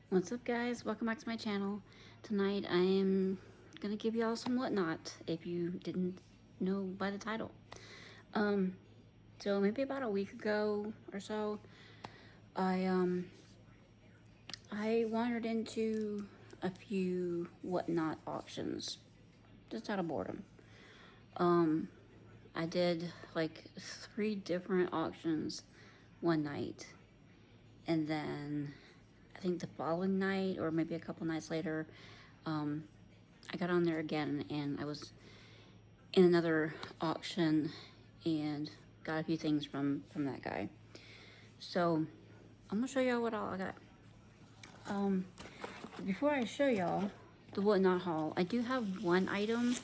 What's up, guys? Welcome back to my channel. Tonight I am gonna give y'all some WhatNot, if you didn't know by the title. So maybe about a week ago or so, I wandered into a few WhatNot auctions, just out of boredom. I did like 3 different auctions one night, and then I think the following night, or maybe a couple nights later, I got on there again, and I was in another auction and got a few things from that guy. So I'm gonna show y'all what all I got. Before I show y'all the WhatNot haul, I do have one item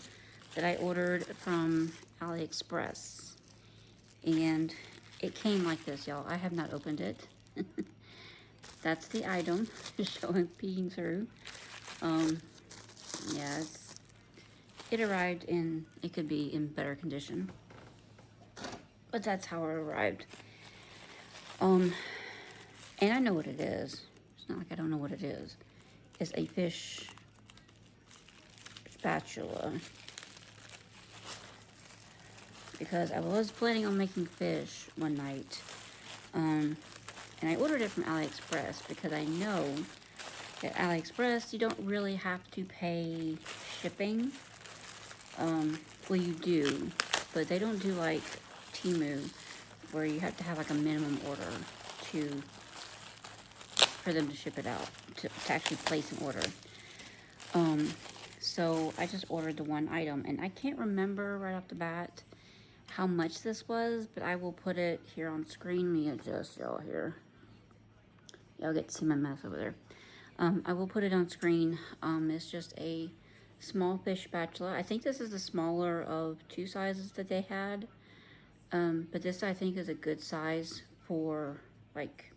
that I ordered from AliExpress, and it came like this, y'all. I have not opened it. That's the item showing peeking through. Yeah, it arrived in, it could be in better condition, but that's how it arrived. And I know what it is. It's not like I don't know what it is. It's a fish spatula, because I was planning on making fish one night, and I ordered it from AliExpress because I know that AliExpress, you don't really have to pay shipping. Well, you do, but they don't do like Temu, where you have to have like a minimum order for them to ship it out, to actually place an order. So I just ordered the one item, and I can't remember right off the bat how much this was, but I will put it here on screen. Let me adjust y'all here. Y'all get to see my mess over there. I will put it on screen. It's just a small fish spatula. I think this is the smaller of 2 sizes that they had. But this, I think, is a good size for like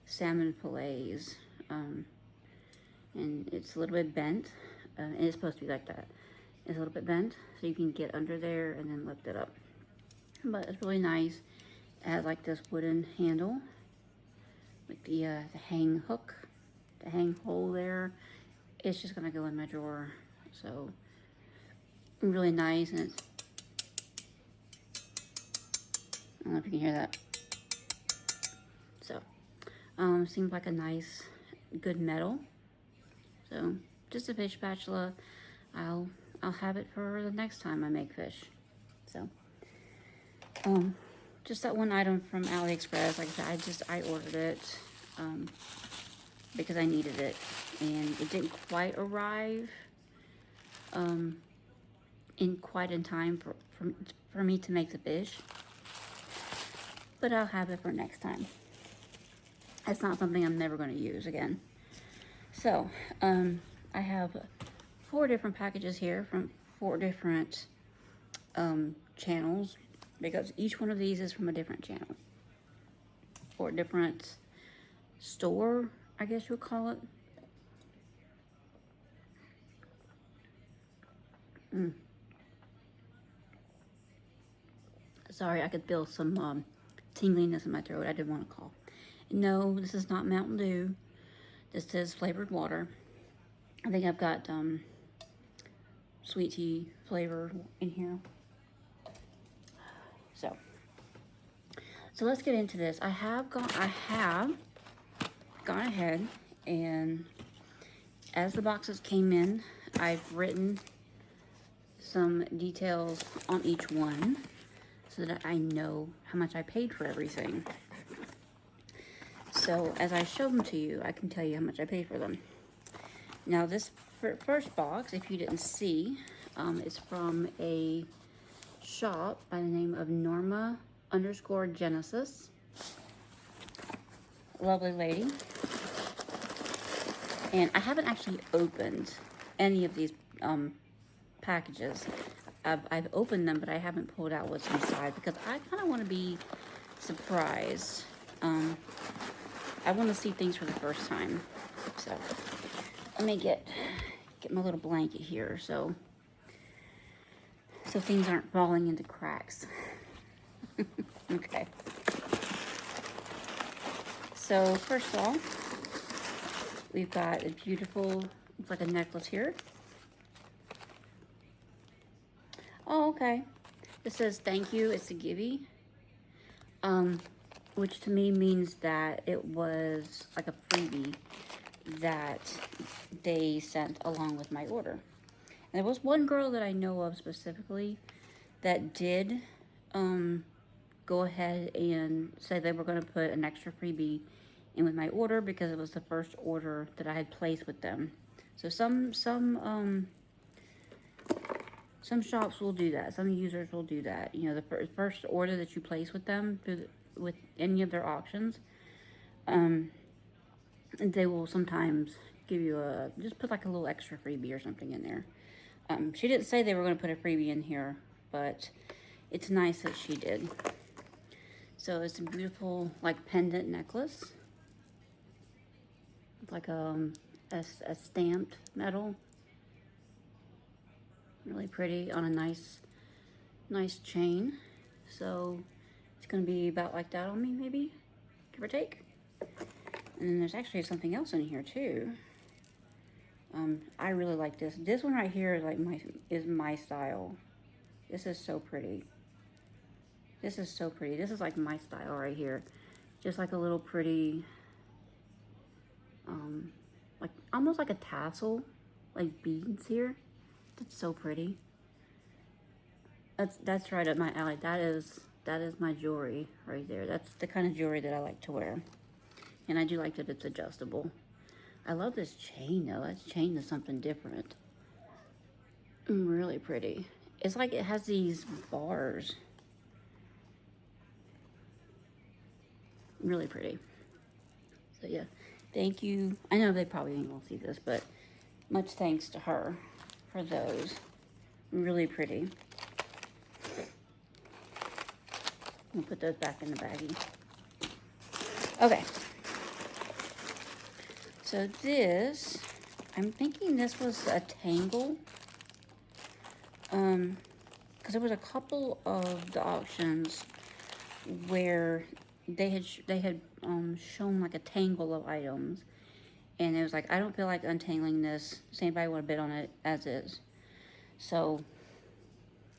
salmon fillets. And it's a little bit bent. And it's supposed to be like that. It's a little bit bent, so you can get under there and then lift it up. But it's really nice. It has like this wooden handle with the hang hook, the hang hole there. It's just gonna go in my drawer. So really nice, and it's, I don't know if you can hear that. So seems like a nice, good metal. So just a fish spatula. I'll have it for the next time I make fish. So just that one item from AliExpress. Like I said, I ordered it because I needed it, and it didn't quite arrive in time for me to make the fish, but I'll have it for next time. It's not something I'm never going to use again. So I have 4 different packages here from 4 different channels, because each one of these is from a different channel, 4 different store, I guess you would call it. Sorry, I could feel some tingliness in my throat. I didn't want to cough. No, this is not Mountain Dew. This is flavored water. I think I've got sweet tea flavor in here. So let's get into this. I have gone ahead, and as the boxes came in, I've written some details on each one so that I know how much I paid for everything. So as I show them to you, I can tell you how much I paid for them. Now this first box, if you didn't see, is from a shop by the name of Norma_Genesis. Lovely lady. And I haven't actually opened any of these packages. I've opened them, but I haven't pulled out what's inside, because I kind of want to be surprised. I want to see things for the first time. So let me get my little blanket here so things aren't falling into cracks. Okay. So first of all, we've got a beautiful, looks like a necklace here. Oh, okay. It says thank you, it's a givey. Which to me means that it was like a freebie that they sent along with my order. And there was one girl that I know of specifically that did go ahead and say they were going to put an extra freebie in with my order because it was the first order that I had placed with them. So some shops will do that. Some users will do that. You know, the first order that you place with them with any of their auctions, they will sometimes give you just put like a little extra freebie or something in there. She didn't say they were going to put a freebie in here, but it's nice that she did. So it's a beautiful like pendant necklace. It's like a stamped metal. Really pretty on a nice chain. So it's going to be about like that on me, maybe, give or take. And then there's actually something else in here too. I really like this. This one right here is like my style. This is so pretty. This is so pretty. This is like my style right here. Just like a little pretty, like almost like a tassel, like beads here. It's so pretty. That's right up my alley. That is my jewelry right there. That's the kind of jewelry that I like to wear. And I do like that it's adjustable. I love this chain though. This chain is something different. Really pretty. It's like it has these bars. Really pretty. So yeah, thank you. I know they probably ain't gonna see this, but much thanks to her for those. Really pretty. We'll put those back in the baggie. Okay. So this, I'm thinking this was a tangle. Because there was a couple of the auctions where they had shown like a tangle of items, and it was like, I don't feel like untangling this. Does anybody want to bid on it as is? So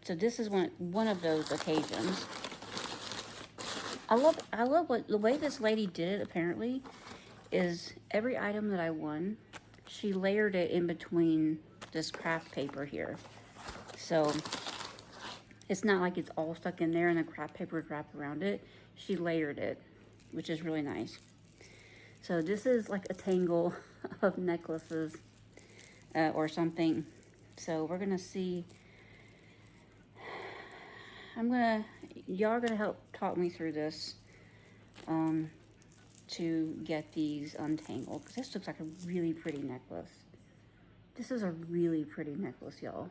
this is one of those occasions. I love what the way this lady did it. Apparently, is every item that I won, she layered it in between this craft paper here. So it's not like it's all stuck in there and the craft paper is wrapped around it. She layered it, which is really nice. So this is like a tangle of necklaces or something. So we're gonna see. Y'all are gonna help talk me through this to get these untangled, because this looks like a really pretty necklace. This is a really pretty necklace, y'all.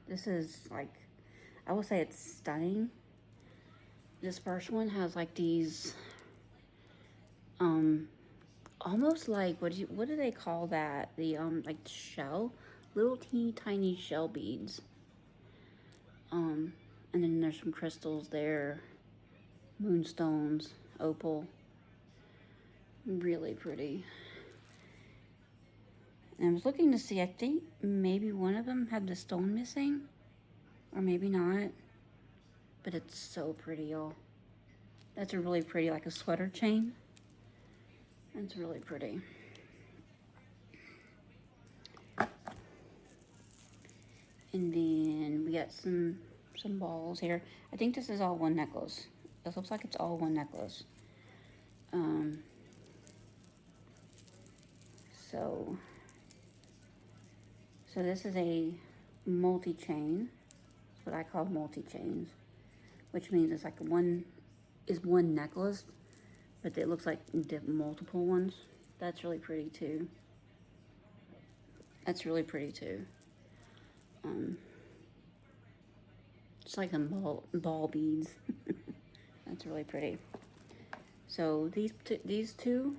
This is like, I will say it's stunning. This first one has like these, almost like, what do they call that? The, like shell, little teeny tiny shell beads. And then there's some crystals there, moonstones, opal. Really pretty. And I was looking to see, I think maybe one of them had the stone missing, or maybe not. But it's so pretty, y'all. That's a really pretty, like a sweater chain. That's really pretty. And then we got some balls here. I think this is all one necklace. This looks like it's all one necklace. So this is a multi-chain. That's what I call multi-chains, which means it's like one necklace, but it looks like multiple ones. That's really pretty too. That's really pretty too. It's like some ball beads. That's really pretty. So these two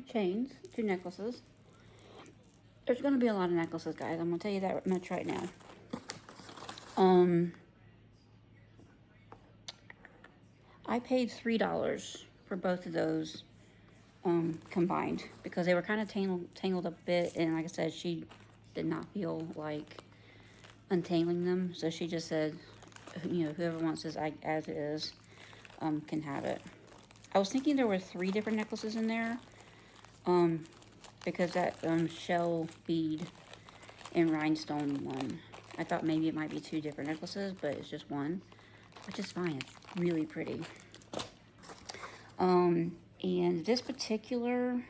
chains, two necklaces. There's gonna be a lot of necklaces, guys. I'm gonna tell you that much right now. I paid $3 for both of those combined because they were kind of tangled a bit, and like I said, she did not feel like untangling them, so she just said, you know, whoever wants this as it is can have it. I was thinking there were 3 different necklaces in there because that shell bead and rhinestone one, I thought maybe it might be 2 different necklaces, but it's just one, which is fine. It's really pretty. And this particular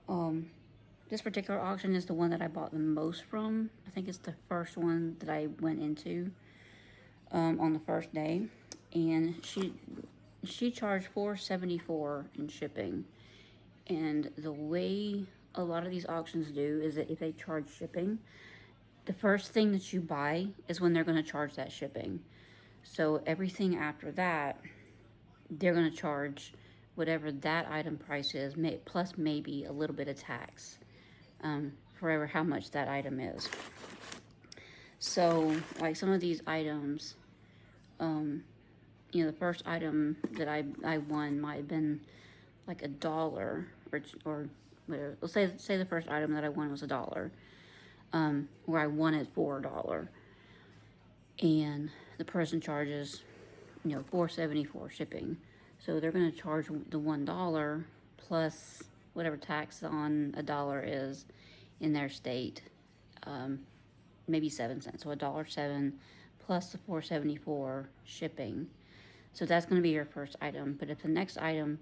auction is the one that I bought the most from. I think it's the first one that I went into on the first day, and she charged $4.74 in shipping. And the way a lot of these auctions do is that if they charge shipping, the first thing that you buy is when they're going to charge that shipping. So everything after that, they're going to charge whatever that item price is, plus maybe a little bit of tax for how much that item is. So, like some of these items, you know, the first item that I won might have been like $1, or whatever. Let's say the first item that I won was $1, where I won it for $1, and the person charges, you know, $4.74 shipping. So they're going to charge the $1 plus whatever tax on $1 is in their state, maybe 7 cents. So $1.07 plus the $4.74 shipping. So that's going to be your first item. But the next item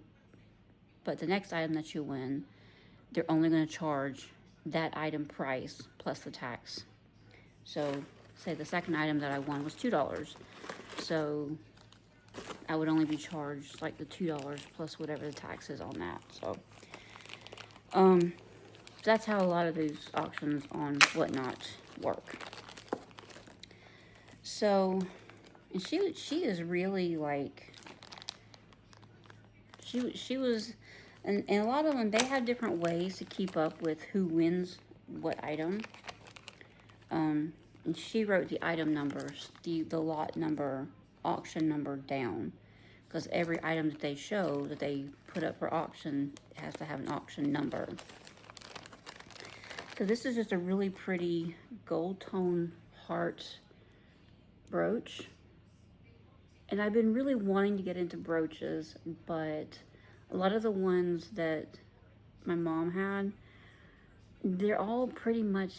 that you win, they're only going to charge that item price plus the tax. So say the second item that I won was $2. So I would only be charged like the $2 plus whatever the tax is on that. So that's how a lot of these auctions on WhatNot work. So, and she is really like, she was, and a lot of them, they have different ways to keep up with who wins what item. And she wrote the item numbers, the lot number, auction number down, because every item that they show that they put up for auction has to have an auction number. So this is just a really pretty gold tone heart brooch. And I've been really wanting to get into brooches, but a lot of the ones that my mom had, they're all pretty much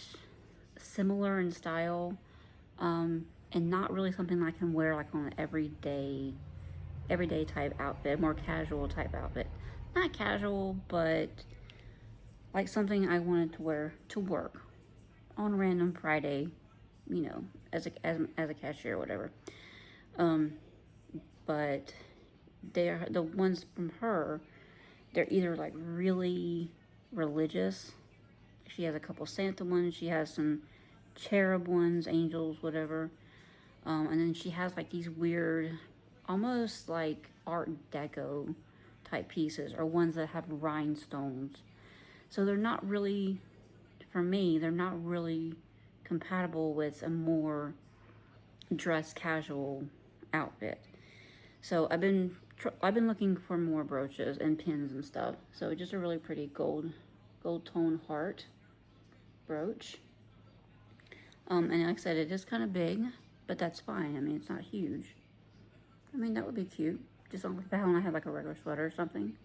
similar in style, and not really something I can wear like on an everyday type outfit, more casual type outfit. Not casual, but like something I wanted to wear to work on a random Friday, you know, as a cashier or whatever. But they're the ones from her. They're either like really religious. She has a couple Santa ones. She has some cherub ones, angels, whatever. And then she has like these weird, almost like Art Deco type pieces, or ones that have rhinestones. So they're not really, for me, they're not really compatible with a more dress casual outfit. So I've been looking for more brooches and pins and stuff. So just a really pretty gold tone heart brooch. And like I said, it is kind of big, but that's fine. I mean, it's not huge. I mean, that would be cute. Just on the back when I had like a regular sweater or something.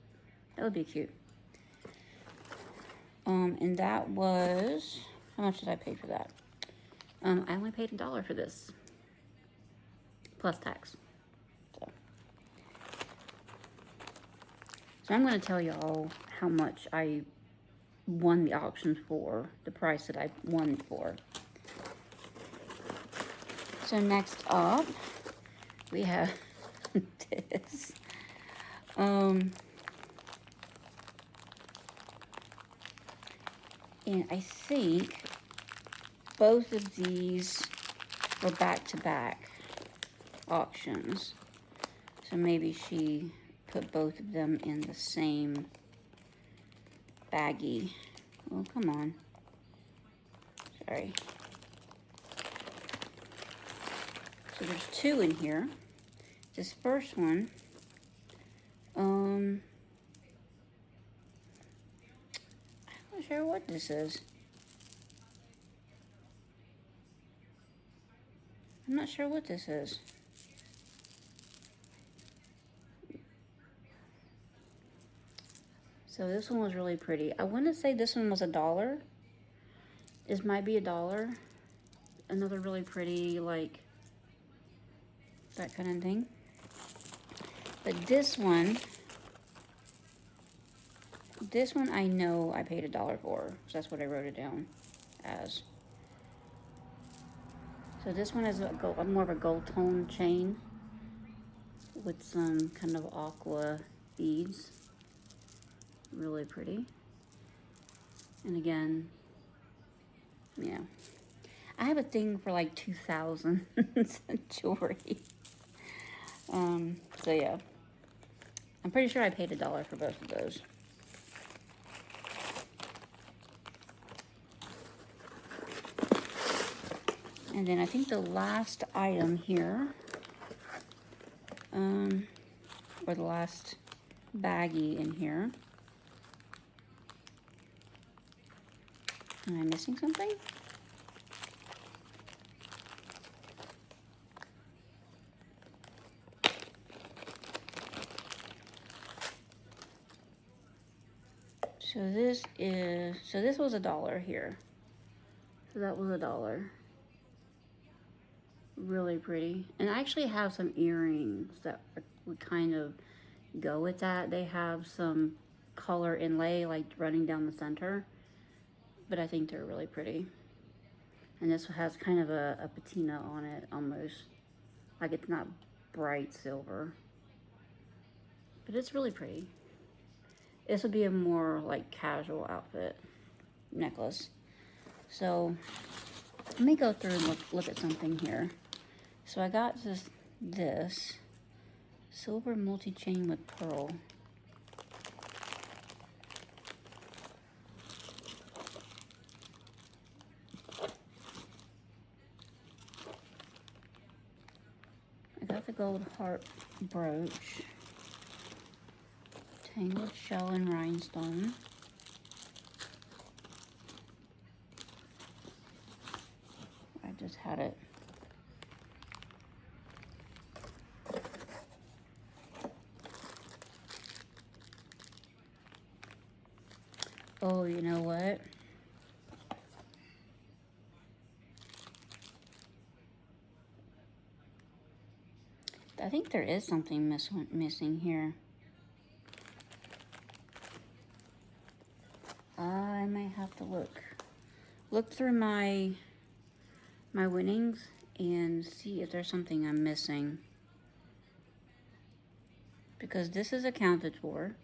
That would be cute. And that was, how much did I pay for that? I only paid $1 for this, plus tax. So I'm going to tell y'all how much I won the auction for, the price that I won for. So next up, we have this. And I think both of these were back-to-back auctions. So maybe she put both of them in the same baggie. Oh, come on. Sorry. So there's 2 in here. This first one, I'm not sure what this is. I'm not sure what this is. So this one was really pretty. I want to say this one was $1. This might be $1. Another really pretty, like, that kind of thing. But this one I know I paid $1 for. So that's what I wrote it down as. So this one is more of a gold tone chain with some kind of aqua beads. Really pretty. And again, yeah. I have a thing for like 2000s jewelry. So yeah. I'm pretty sure I paid $1 for both of those. And then I think the last item here, or the last baggie in here. Am I missing something? So this was $1 here. So that was $1. Really pretty. And I actually have some earrings that would kind of go with that. They have some color inlay like running down the center, but I think they're really pretty. And this has kind of a patina on it almost. Like it's not bright silver, but it's really pretty. This would be a more like casual outfit necklace. So let me go through and look at something here. So I got this silver multi-chain with pearl. I got the gold heart brooch, tangled shell and rhinestone. I just had it. Oh, you know what? I think there is something missing here. I may have to look through my winnings and see if there's something I'm missing. Because this is accounted for.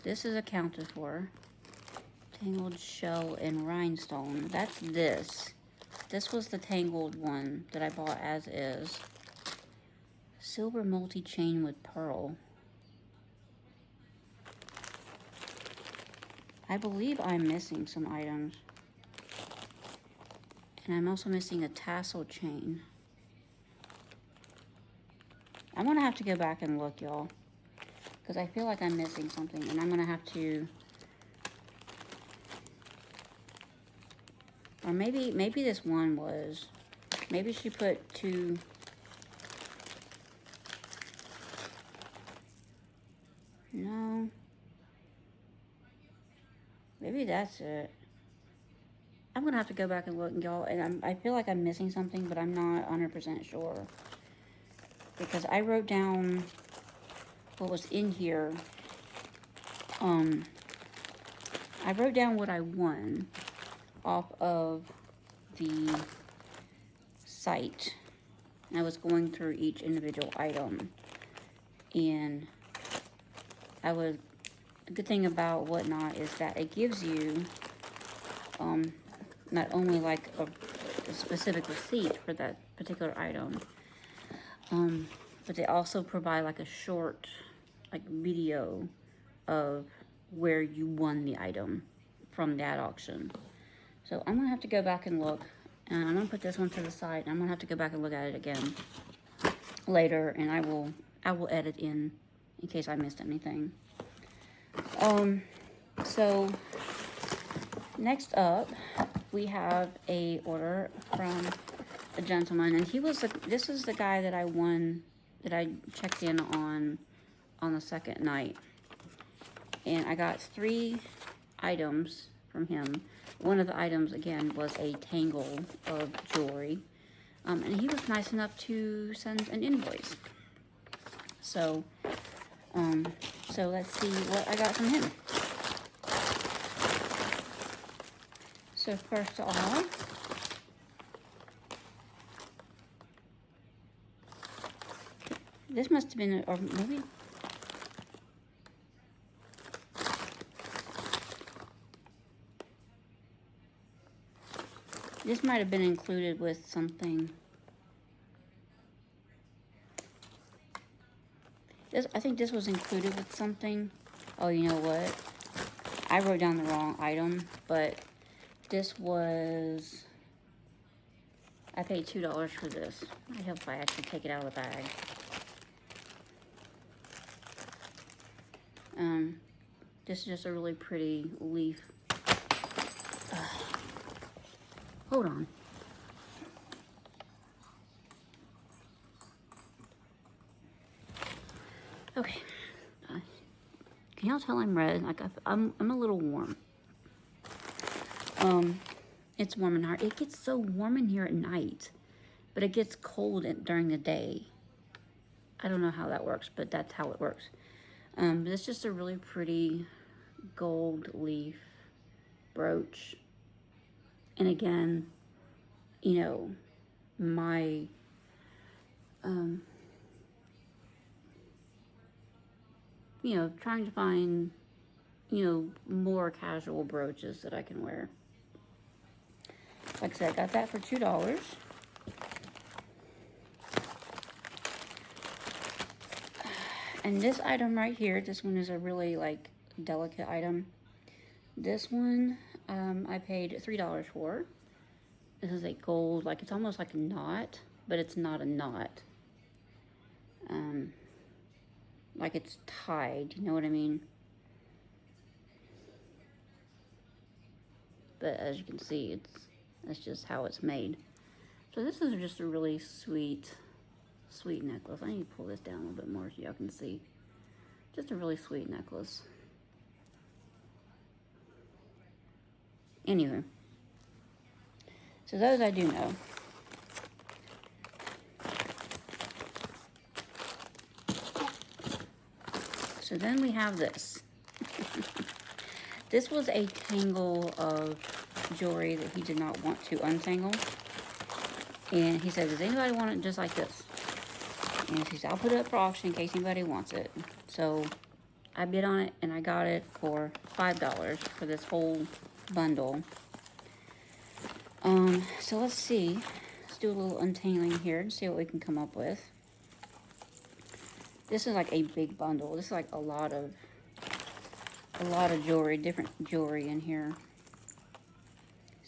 This is accounted for. Tangled shell and rhinestone. That's this. This was the tangled one that I bought as is. Silver multi-chain with pearl. I believe I'm missing some items. And I'm also missing a tassel chain. I'm gonna have to go back and look, y'all. Because I feel like I'm missing something. And I'm gonna have to... Or maybe this one was... Maybe she put 2... No. Maybe that's it. I'm gonna have to go back and look, y'all, and I feel like I'm missing something, but I'm not 100% sure. Because I wrote down what was in here. I wrote down what I won off of the site. And I was going through each individual item. And the good thing about WhatNot is that it gives you not only like a specific receipt for that particular item, but they also provide like a short, like video of where you won the item from that auction. So I'm gonna have to go back and look, and I'm gonna put this one to the side, and I'm gonna have to go back and look at it again later, and I will edit in case I missed anything. So next up, we have a order from a gentleman, and this is the guy that I won, that I checked in on the second night, and I got 3 items from him. One of the items, again, was a tangle of jewelry, and he was nice enough to send an invoice. So, so let's see what I got from him. So first of all, this must have been, or maybe, this might have been included with something. I think this was included with something. Oh, you know what? I wrote down the wrong item, but this was, I paid $2 for this. I hope I actually take it out of the bag. This is just a really pretty leaf. Hold on. Okay. Can y'all tell I'm red? Like I'm a little warm. It's warm in here. It gets so warm in here at night, but it gets cold during the day. I don't know how that works, but that's how it works. But it's just a really pretty gold leaf brooch. And again, you know, my you know, trying to find, you know, more casual brooches that I can wear. Like I said, I got that for $2. And this item right here, this one is a really, like, delicate item. This one, I paid $3 for. This is a gold, like, it's almost like a knot, but it's not a knot. Like it's tied, you know what I mean? But as you can see, that's just how it's made. So this is just a really sweet necklace. I need to pull this down a little bit more so y'all can see. Just a really sweet necklace. Anywho, so those I do know. So then we have this. This was a tangle of jewelry that he did not want to untangle. And he said, does anybody want it just like this? And he said, I'll put it up for auction in case anybody wants it. So I bid on it and I got it for $5 for this whole bundle. So let's see. Let's do a little untangling here and see what we can come up with. This is like a big bundle. This is like a lot of jewelry, different jewelry in here.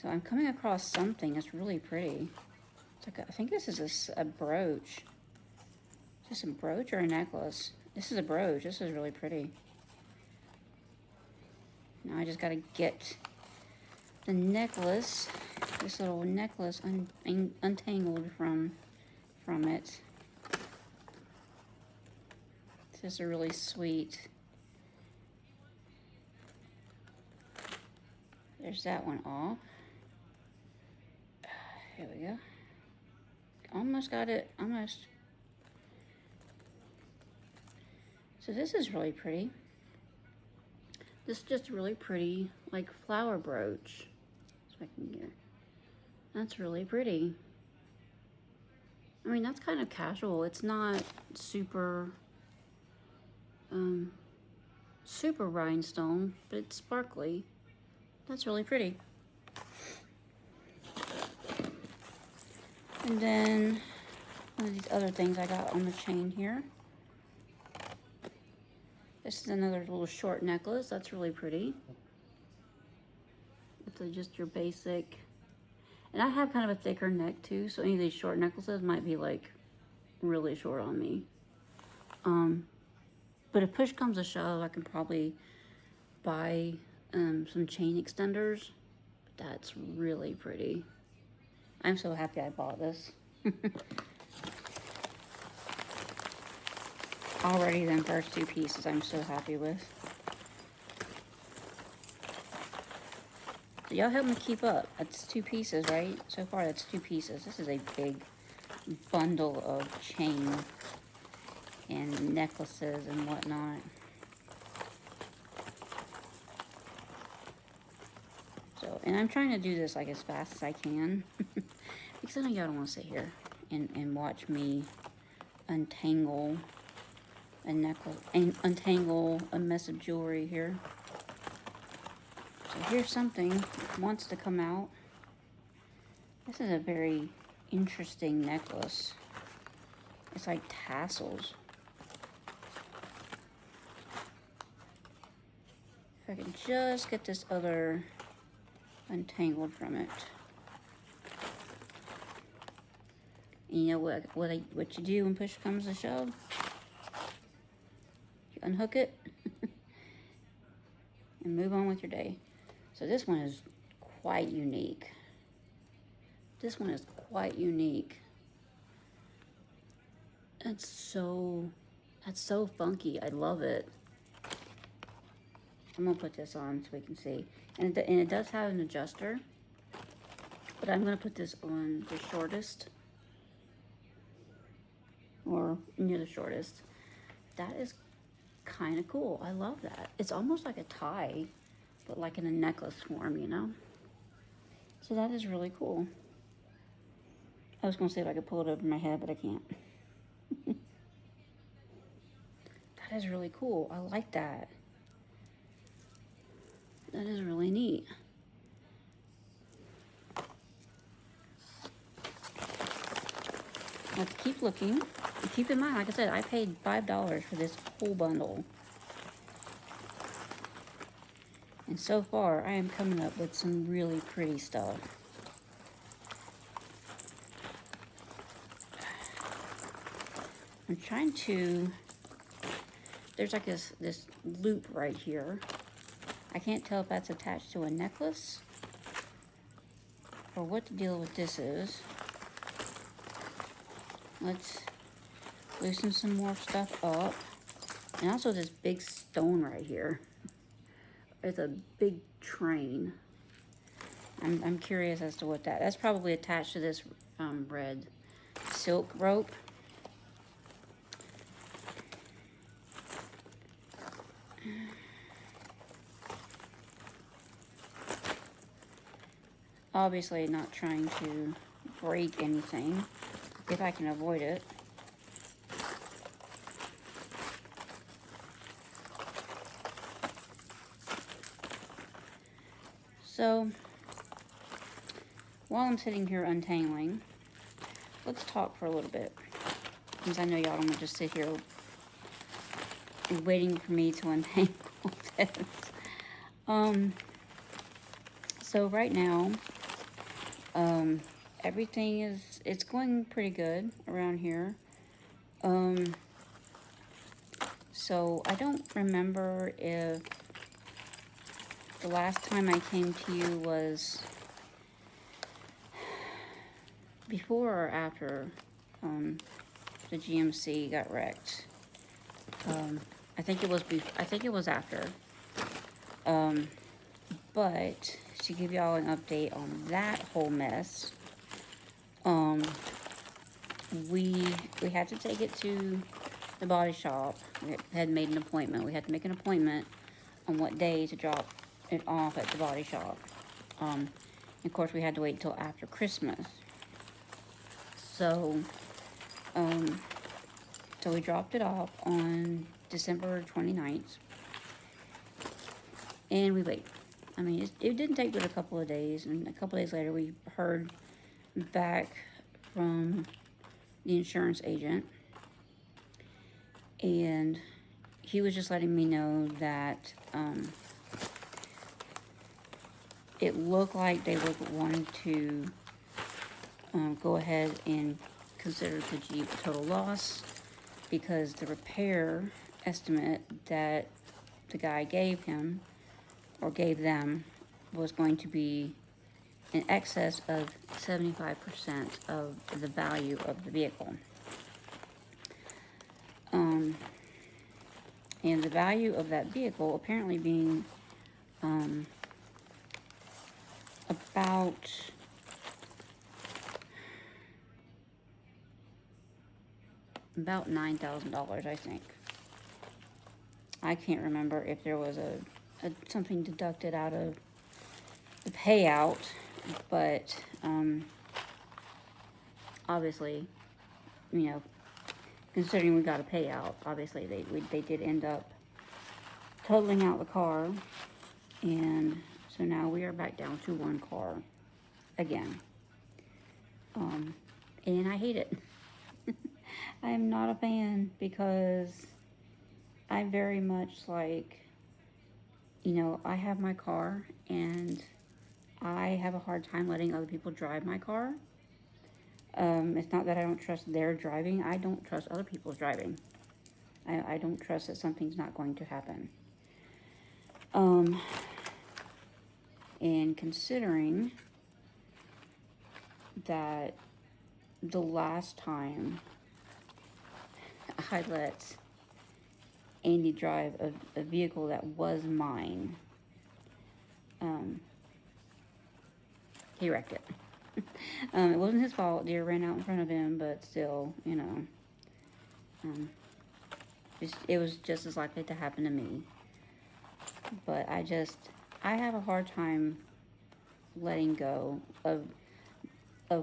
So I'm coming across something that's really pretty. It's like I think this is a brooch. Is this a brooch or a necklace? This is a brooch. This is really pretty. Now I just gotta get the necklace, this little necklace untangled from it. This is a really sweet. There's that one off. Here we go. Almost got it, almost. So this is really pretty. This is just a really pretty, like, flower brooch. So I can get. That's really pretty. I mean, that's kind of casual. It's not super, super rhinestone, but it's sparkly. That's really pretty. And then some of these other things I got on the chain here. This is another little short necklace. That's really pretty. It's just your basic. And I have kind of a thicker neck too, so any of these short necklaces might be like really short on me. But if push comes to shove, I can probably buy some chain extenders. That's really pretty. I'm so happy I bought this. Already them first two pieces I'm so happy with. So y'all help me keep up. That's 2 pieces, right? So far that's 2 pieces. This is a big bundle of chain and necklaces and whatnot. So, and I'm trying to do this like as fast as I can. Because I know y'all don't want to sit here and watch me untangle a necklace and untangle a mess of jewelry here. So here's something that wants to come out. This is a very interesting necklace. It's like tassels. If I can just get this other untangled from it. And you know what you do when push comes to shove? You unhook it and move on with your day. So this one is quite unique. This one is quite unique. That's so funky. I love it. I'm gonna put this on so we can see. And it does have an adjuster, but I'm gonna put this on the shortest, or near the shortest. That is kind of cool. I love that. It's almost like a tie, but like in a necklace form, you know? So that is really cool. I was gonna see if I could pull it over my head, but I can't. That is really cool. I like that. That is really neat. Let's keep looking. And keep in mind, like I said, I paid $5 for this whole bundle. And so far, I am coming up with some really pretty stuff. I'm trying to, there's like this loop right here. I can't tell if that's attached to a necklace or what the deal with this is. Let's loosen some more stuff up. And also this big stone right here. It's a big train. I'm curious as to what that's probably attached to this red silk rope. Obviously not trying to break anything if I can avoid it. So while I'm sitting here untangling, let's talk for a little bit, because I know y'all don't want to just sit here waiting for me to untangle this. So right now, everything it's going pretty good around here. So I don't remember if the last time I came to you was before or after the GMC got wrecked. I think it was after. But to give y'all an update on that whole mess, we had to take it to the body shop. We had made an appointment. We had to make an appointment on what day to drop it off at the body shop. And of course, we had to wait until after Christmas. So, so we dropped it off on December 29th. And we wait. I mean, it didn't take but a couple of days. And a couple of days later, we heard back from the insurance agent, and he was just letting me know that it looked like they were wanting to go ahead and consider the Jeep total loss, because the repair estimate that the guy gave him, or gave them, was going to be in excess of 75% of the value of the vehicle. And the value of that vehicle apparently being about $9,000, I think. I can't remember if there was a something deducted out of the payout, but obviously, you know, considering we got a payout, obviously they did end up totaling out the car, and so now we are back down to one car again. And I hate it. I am not a fan, because I very much like, you know, I have my car, and I have a hard time letting other people drive my car. It's not that I don't trust their driving. I don't trust other people's driving. I don't trust that something's not going to happen. And considering that the last time I let Andy drive a vehicle that was mine, he wrecked it. It wasn't his fault. Deer ran out in front of him, but still, you know, it was just as likely to happen to me. But I have a hard time letting go of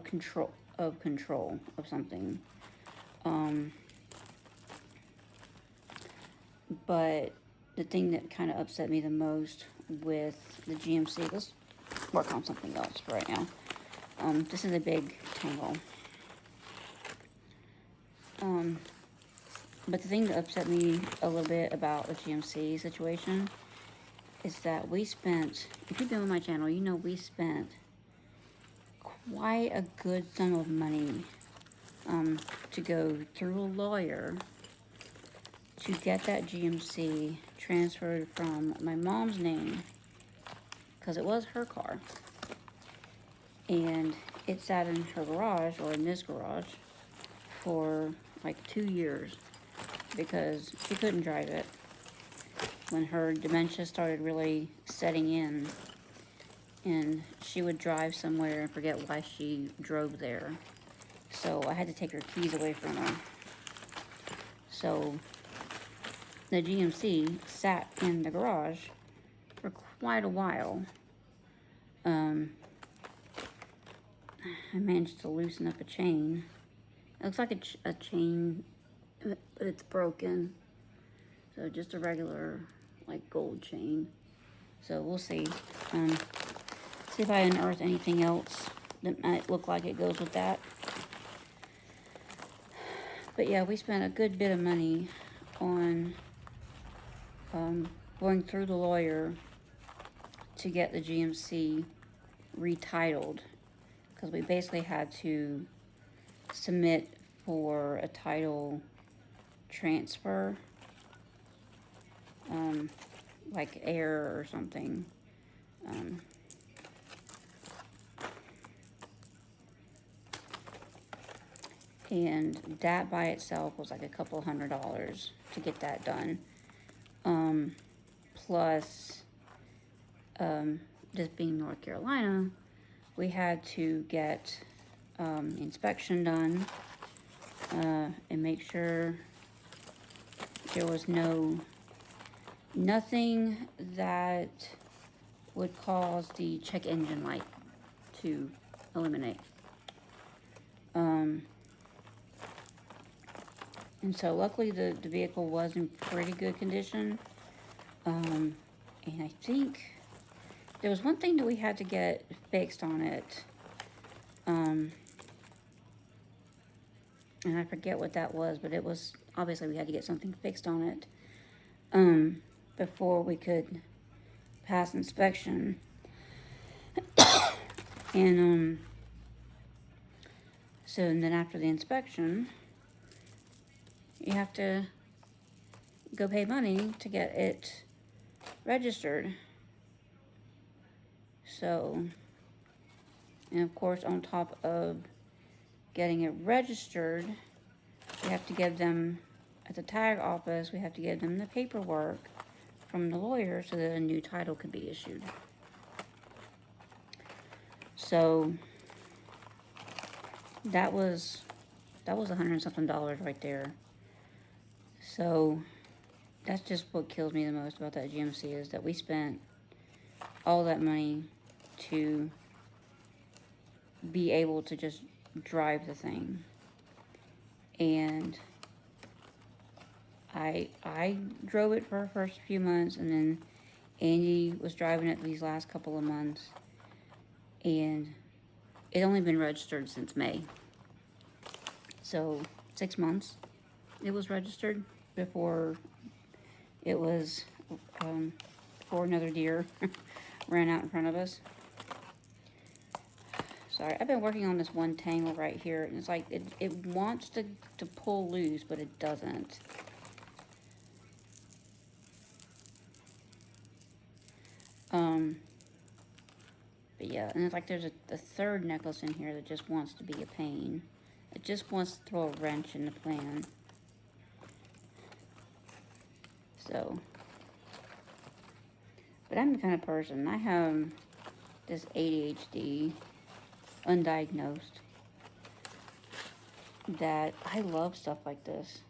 control of something. But the thing that kind of upset me the most with the GMC, let's work on something else for right now. This is a big tangle. But the thing that upset me a little bit about the GMC situation is that we spent, if you've been on my channel, you know we spent quite a good sum of money to go through a lawyer to get that GMC transferred from my mom's name, because it was her car, and it sat in her garage, or in this garage, for like 2 years, because she couldn't drive it when her dementia started really setting in, and she would drive somewhere and forget why she drove there. So I had to take her keys away from her. So the GMC sat in the garage for quite a while. I managed to loosen up a chain. It looks like a chain, but it's broken. So just a regular, like, gold chain. So we'll see. See if I unearth anything else that might look like it goes with that. But yeah, we spent a good bit of money on going through the lawyer to get the GMC retitled, because we basically had to submit for a title transfer, like error or something. And that by itself was like a couple $100 to get that done. Plus, just being North Carolina, we had to get inspection done and make sure there was nothing that would cause the check engine light to eliminate. And so luckily the vehicle was in pretty good condition. And I think there was one thing that we had to get fixed on it. and I forget what that was, but it was, obviously we had to get something fixed on it, before we could pass inspection. And, so, and then after the inspection, you have to go pay money to get it registered. So, and of course, on top of getting it registered, we have to give them, at the tag office, we have to give them the paperwork from the lawyer so that a new title could be issued. So that was $100 and something right there. So that's just what kills me the most about that GMC, is that we spent all that money to be able to just drive the thing. And I drove it for the first few months, and then Andy was driving it these last couple of months, and it's only been registered since May. So 6 months it was registered before it was, before another deer ran out in front of us. Sorry, I've been working on this one tangle right here, and it's like it wants to pull loose, but it doesn't. But yeah, and it's like there's a third necklace in here that just wants to be a pain. It just wants to throw a wrench in the plan. So, but I'm the kind of person, I have this ADHD, undiagnosed, that I love stuff like this.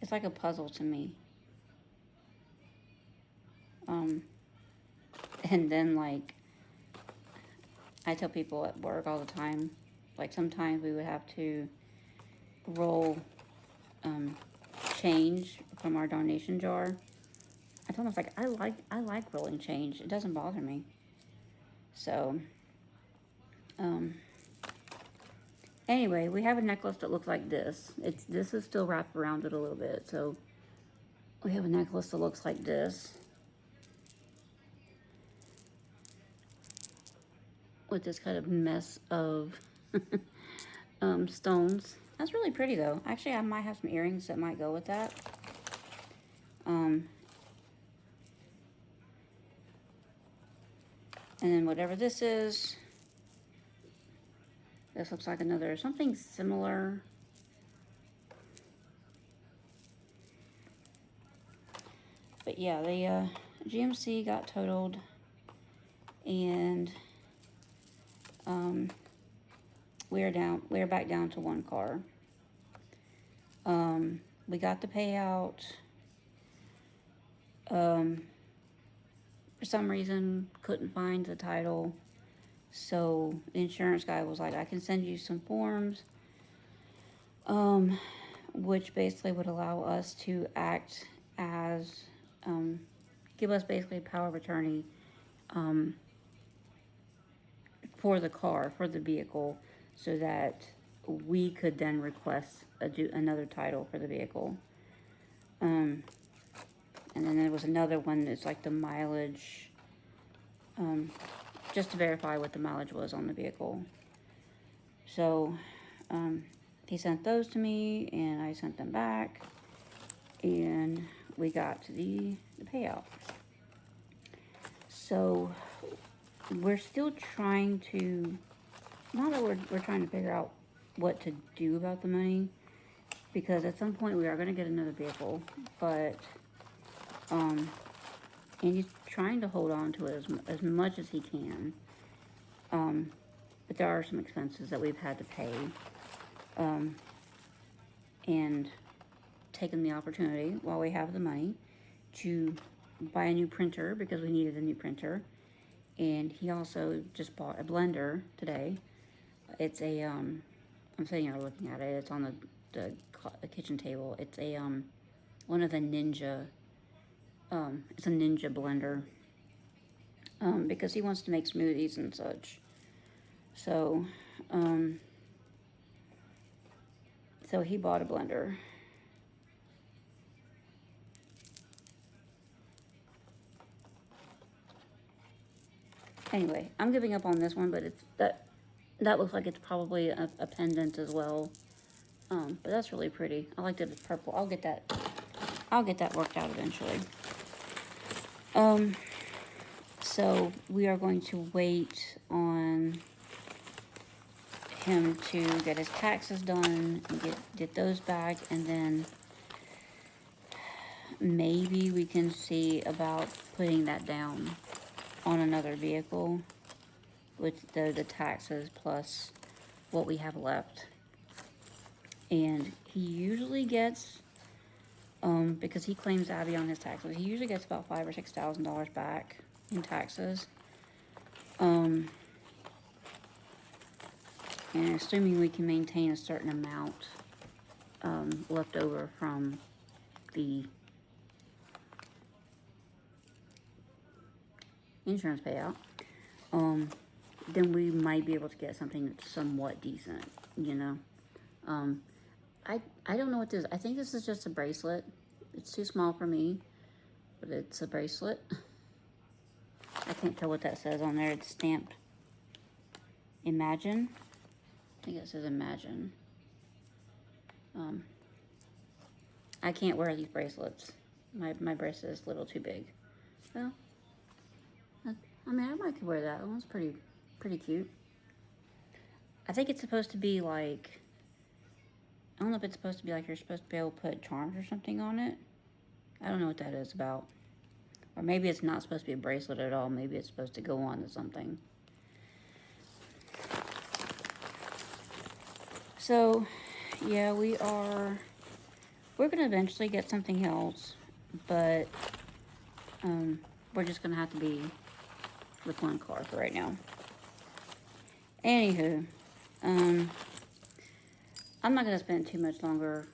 It's like a puzzle to me. And then, like, I tell people at work all the time, like, sometimes we would have to roll change from our donation jar. I told them, like, I like rolling change. It doesn't bother me. So, anyway, we have a necklace that looks like this. This is still wrapped around it a little bit. So we have a necklace that looks like this, with this kind of mess of stones. That's really pretty, though. Actually, I might have some earrings that might go with that. And then whatever this is, this looks like another, something similar. But yeah, the GMC got totaled, and we're back down to one car. We got the payout. For some reason, couldn't find the title. So the insurance guy was like, I can send you some forms, which basically would allow us to act as, give us basically power of attorney, for the car, for the vehicle, so that we could then request another title for the vehicle. And then there was another one that's like the mileage, just to verify what the mileage was on the vehicle. So he sent those to me, and I sent them back, and we got the payout. So we're still trying to, not that we're trying to figure out what to do about the money, because at some point we are going to get another vehicle, but and he's trying to hold on to it as much as he can. But there are some expenses that we've had to pay, and taken the opportunity while we have the money to buy a new printer, because we needed a new printer. And he also just bought a blender today. It's a I'm sitting here looking at it. It's on the kitchen table. It's a one of the Ninja. It's a Ninja blender, because he wants to make smoothies and such. So So he bought a blender. Anyway, I'm giving up on this one, but it's that looks like it's probably a pendant as well. But that's really pretty. I liked it as purple. I'll get that worked out eventually. So we are going to wait on him to get his taxes done and get those back, and then maybe we can see about putting that down on another vehicle with the taxes plus what we have left. And he usually gets, because he claims Abby on his taxes, he usually gets about $5,000 or $6,000 back in taxes. And assuming we can maintain a certain amount left over from the insurance payout, then we might be able to get something that's somewhat decent, you know. I don't know what this is. I think this is just a bracelet. It's too small for me, but it's a bracelet. I can't tell what that says on there. It's stamped Imagine. I think it says Imagine. I can't wear these bracelets. My bracelet is a little too big. Well, I mean, I might could wear that. That one's pretty cute. I think it's supposed to be like, I don't know if it's supposed to be like you're supposed to be able to put charms or something on it. I don't know what that is about. Or maybe it's not supposed to be a bracelet at all. Maybe it's supposed to go on to something. So, yeah, we're going to eventually get something else, but we're just going to have to be with one car for right now. Anywho, I'm not going to spend too much longer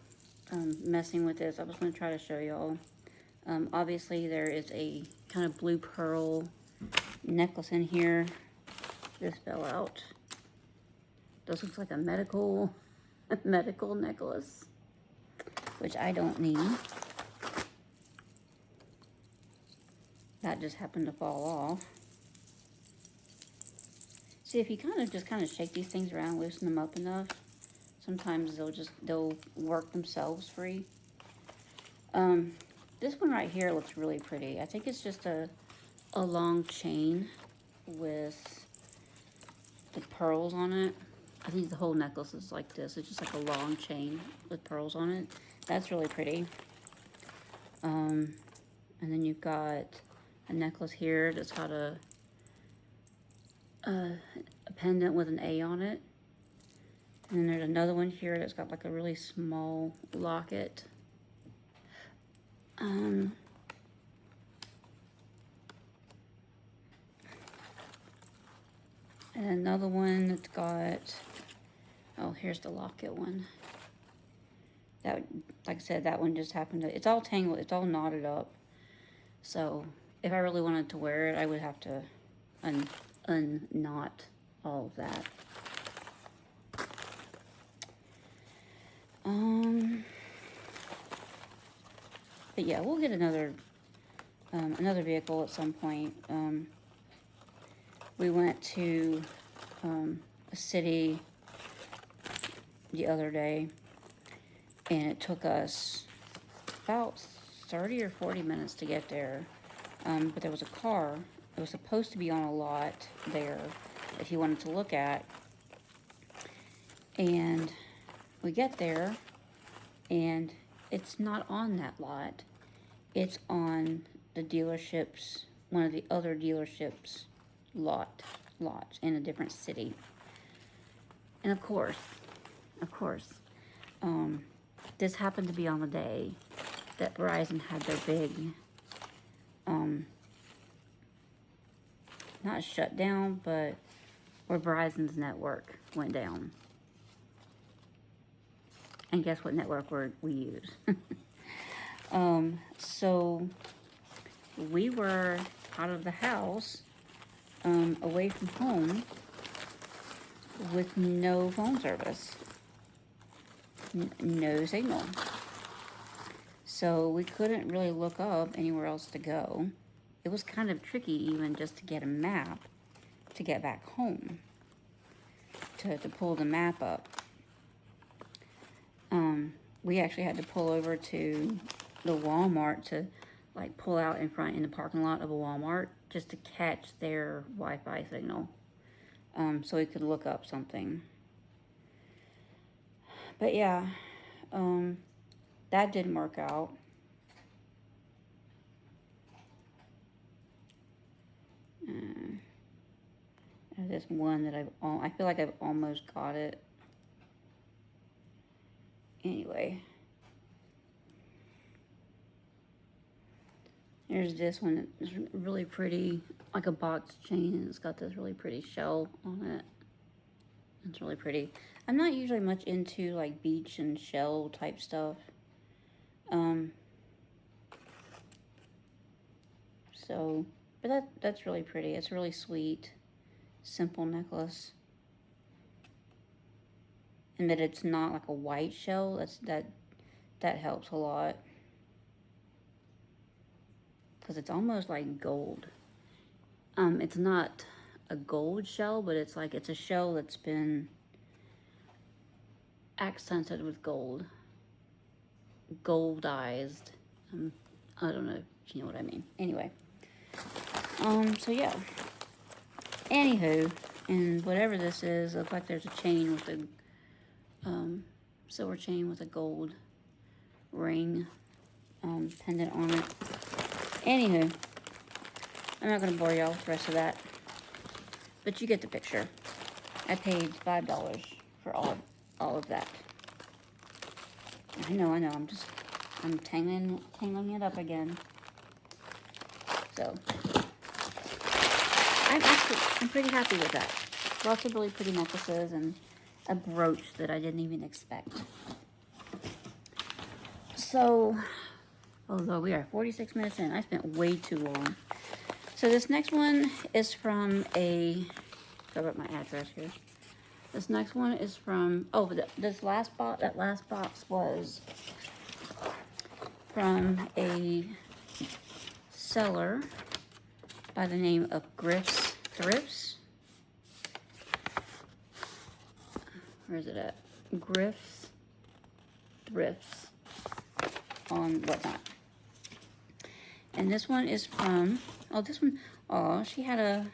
messing with this. I was going to try to show y'all. Obviously, there is a kind of blue pearl necklace in here. This fell out. This looks like a medical necklace, which I don't need. That just happened to fall off. See, if you kind of shake these things around, loosen them up enough, sometimes they'll work themselves free. This one right here looks really pretty. I think it's just a long chain with the pearls on it. I think the whole necklace is like this. It's just like a long chain with pearls on it. That's really pretty. And then you've got a necklace here that's got a pendant with an A on it. And then there's another one here that's got like a really small locket. And another one that's got, oh, here's the locket one. That, like I said, that one just happened to, it's all tangled, it's all knotted up. So if I really wanted to wear it, I would have to unknot all of that. But yeah, we'll get another vehicle at some point. We went to a city the other day, and it took us about 30 or 40 minutes to get there. But there was a car that was supposed to be on a lot there that he wanted to look at. And we get there, and it's not on that lot. It's on the dealership's, one of the other dealerships' lots in a different city. And of course, this happened to be on the day that Verizon had their big, not shutdown, but where Verizon's network went down. And guess what network we use? So we were out of the house, away from home, with no phone service. no signal. So we couldn't really look up anywhere else to go. It was kind of tricky even just to get a map to get back home, to pull the map up. We actually had to pull over to the Walmart to like pull out in front in the parking lot of a Walmart just to catch their Wi-Fi signal, so we could look up something. But yeah, that didn't work out. There's this one that I feel like I've almost got it. Anyway, there's this one. It's really pretty, like a box chain, and it's got this really pretty shell on it. It's really pretty. I'm not usually much into like beach and shell type stuff. But that's really pretty. It's really sweet, simple necklace. And that it's not like a white shell, that helps a lot. Because it's almost like gold. It's not a gold shell, but it's a shell that's been accented with gold. Goldized. I don't know if you know what I mean. Anyway. So yeah. Anywho, and whatever this is, looks like there's a chain with a silver chain with a gold ring pendant on it. Anywho, I'm not going to bore y'all with the rest of that, but you get the picture. I paid $5 for all of that. I know, I'm tangling it up again. So, I'm pretty happy with that. Lots of really pretty necklaces and a brooch that I didn't even expect. So, although we are 46 minutes in, I spent way too long. So this next one is from cover up my address here. This next one is from, that last box was from a seller by the name of Griff's Thrifts. Where is it at? Griff's Thrifts on WhatNot. And this one is from, she had a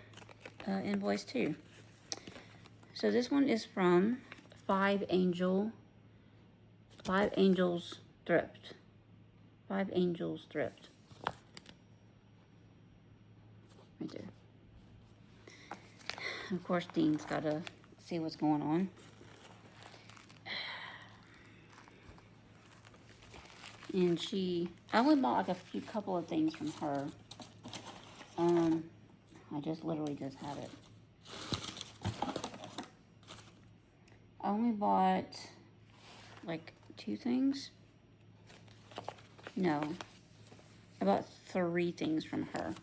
invoice too. So this one is from Five Angels Thrift. Five Angels Thrift. Right there. And of course, Dean's got to see what's going on. And I only bought like a couple of things from her. I literally just have it. I only bought like 2 things. No, I bought 3 things from her.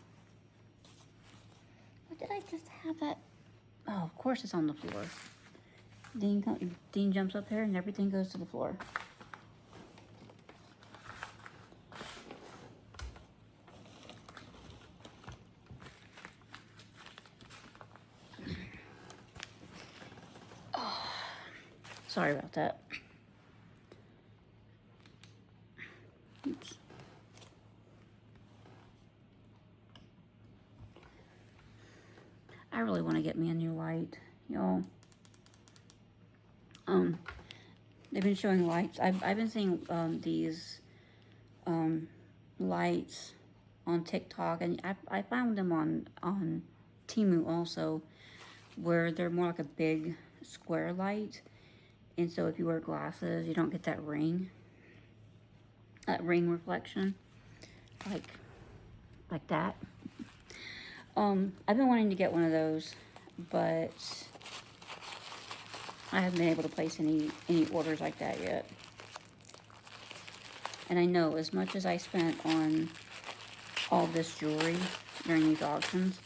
What did I just have that? Oh, of course it's on the floor. Dean jumps up here and everything goes to the floor. Sorry about that. Oops. I really want to get me a new light, y'all. They've been showing lights. I've been seeing these lights on TikTok, and I found them on Temu also, where they're more like a big square light. And so if you wear glasses, you don't get that ring reflection, like that. I've been wanting to get one of those, but I haven't been able to place any orders like that yet. And I know as much as I spent on all this jewelry during these auctions,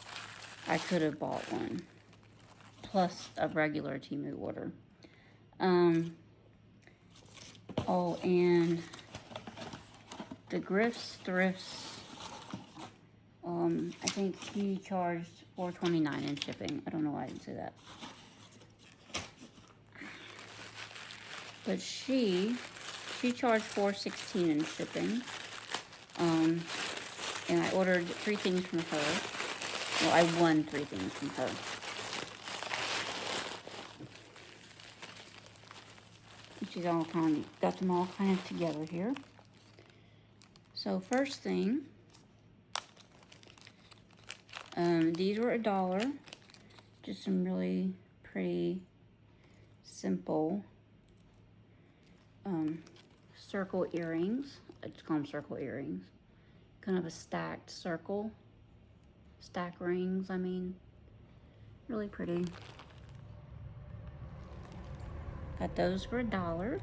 I could have bought one, plus a regular Temu order. Oh, and the thrifts, I think he charged $4.29 in shipping. I don't know why I didn't say that. But she charged $4.16 in shipping. And I ordered 3 things from her. Well, I won 3 things from her. She's all got them all kind of together here. So first thing, these were $1. Just some really pretty, simple circle earrings. I just call them circle earrings. Kind of a stacked circle. Stack rings, I mean. Really pretty. Got those for $1.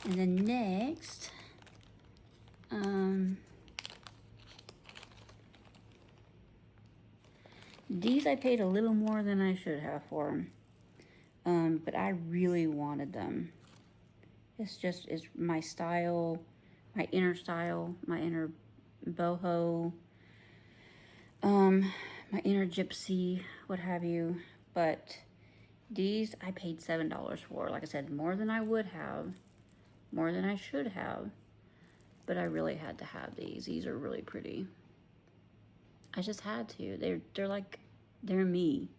And then next, these I paid a little more than I should have for them. But I really wanted them. It's my style, my inner boho, my inner gypsy, what have you. But these I paid $7 for. Like I said, more than I would have, more than I should have. But I really had to have these. These are really pretty. I just had to. They're me.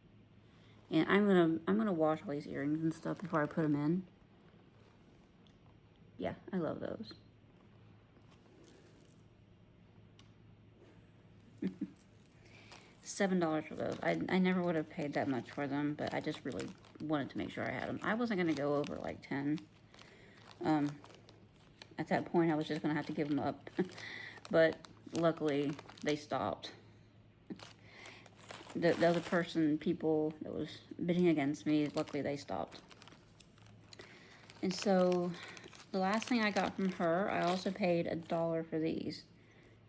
And I'm gonna wash all these earrings and stuff before I put them in. Yeah, I love those. $7 for those. I never would have paid that much for them, but I just really wanted to make sure I had them. I wasn't gonna go over like 10. At that point, I was just gonna have to give them up. But luckily, they stopped. The other people that was bidding against me, luckily they stopped. And so, the last thing I got from her, I also paid $1 for these.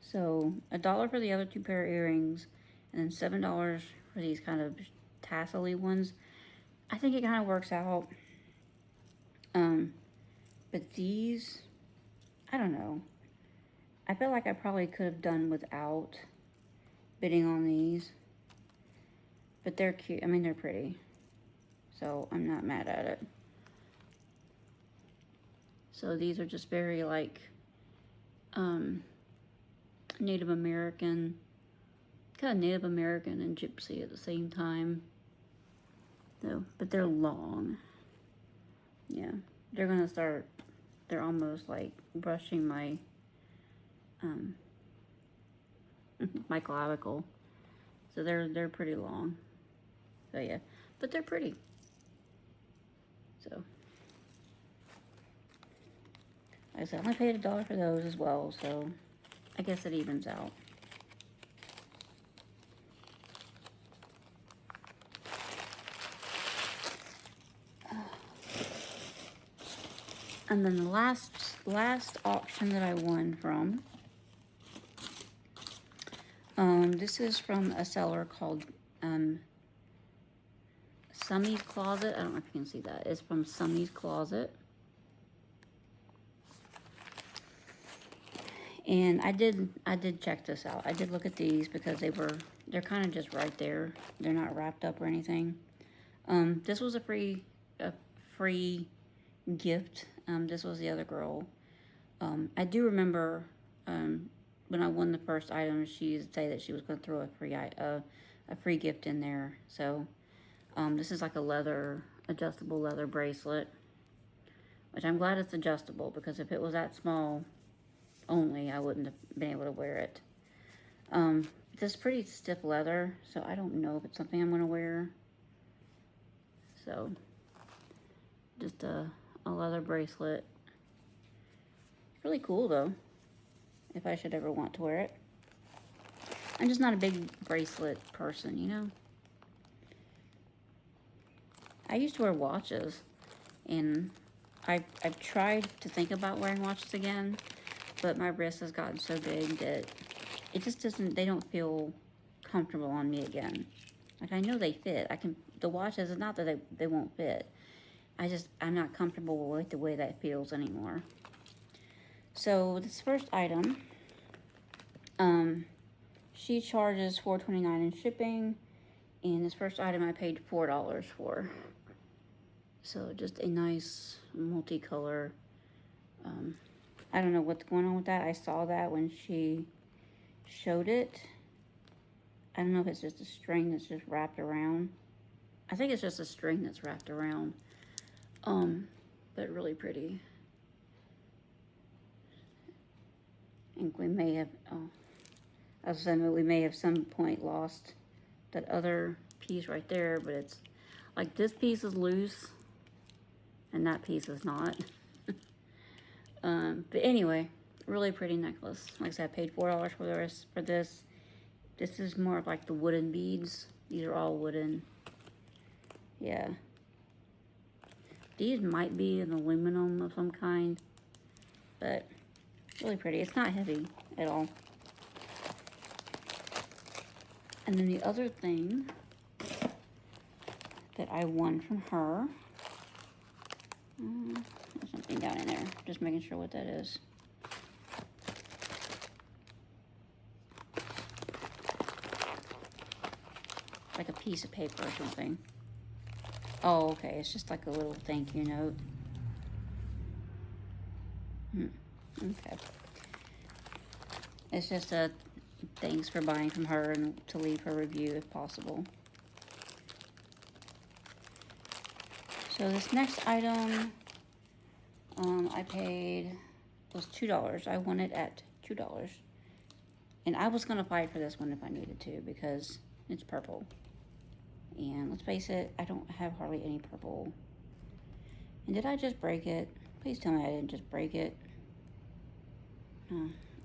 So, $1 for the other 2 pair of earrings, and then $7 for these kind of tassel-y ones. I think it kind of works out. But these, I don't know. I feel like I probably could have done without bidding on these. But they're cute. I mean, they're pretty. So, I'm not mad at it. So, these are just very, like, Native American. Kind of Native American and gypsy at the same time. So, but they're long. Yeah. They're almost, like, brushing my, my clavicle. So, they're pretty long. So yeah, but they're pretty. So, like I said, I only paid $1 for those as well, so I guess it evens out. And then the last auction that I won from, this is from a seller called Summy's Closet. I don't know if you can see that. It's from Summy's Closet. And I did check this out. I did look at these because they're kind of just right there. They're not wrapped up or anything. This was a free gift. This was the other girl. I do remember when I won the first item, she said that she was going to throw a free gift in there. So this is like a adjustable leather bracelet, which I'm glad it's adjustable, because if it was that small only, I wouldn't have been able to wear it. It's pretty stiff leather, so I don't know if it's something I'm going to wear. So just a leather bracelet. Really cool though, if I should ever want to wear it. I'm just not a big bracelet person, you know. I used to wear watches, and I've tried to think about wearing watches again, but my wrist has gotten so big that it just doesn't, they don't feel comfortable on me again. Like, I know they fit. The watches, it's not that they won't fit. I'm not comfortable with the way that feels anymore. So this first item, she charges $4.29 in shipping, and this first item I paid $4 for. So just a nice multicolor. I don't know what's going on with that. I saw that when she showed it. I don't know if it's just a string that's just wrapped around. I think it's just a string that's wrapped around. But really pretty. I think we may have, I was saying that we may have some point lost that other piece right there, but it's like this piece is loose and that piece is not. But anyway, really pretty necklace. Like I said, I paid $4 for this. This is more of like the wooden beads. These are all wooden. Yeah. These might be an aluminum of some kind, but really pretty. It's not heavy at all. And then the other thing that I won from her, there's something down in there. Just making sure what that is. Like a piece of paper or something. Oh, okay. It's just like a little thank you note. Okay. It's just a thanks for buying from her and to leave her review if possible. So this next item, I paid was $2. I won it at $2. And I was gonna fight for this one if I needed to because it's purple. And let's face it, I don't have hardly any purple. And did I just break it? Please tell me I didn't just break it.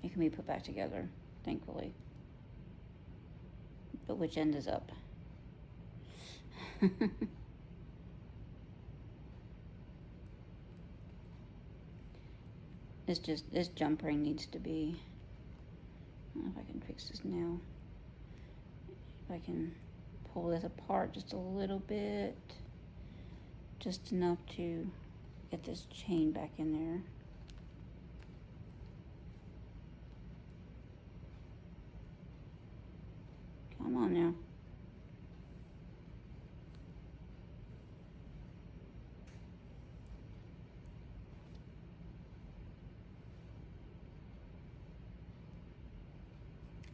It can be put back together, thankfully. But which end is up? This jump ring needs to be, I don't know if I can fix this now. If I can pull this apart just a little bit, just enough to get this chain back in there. Come on now.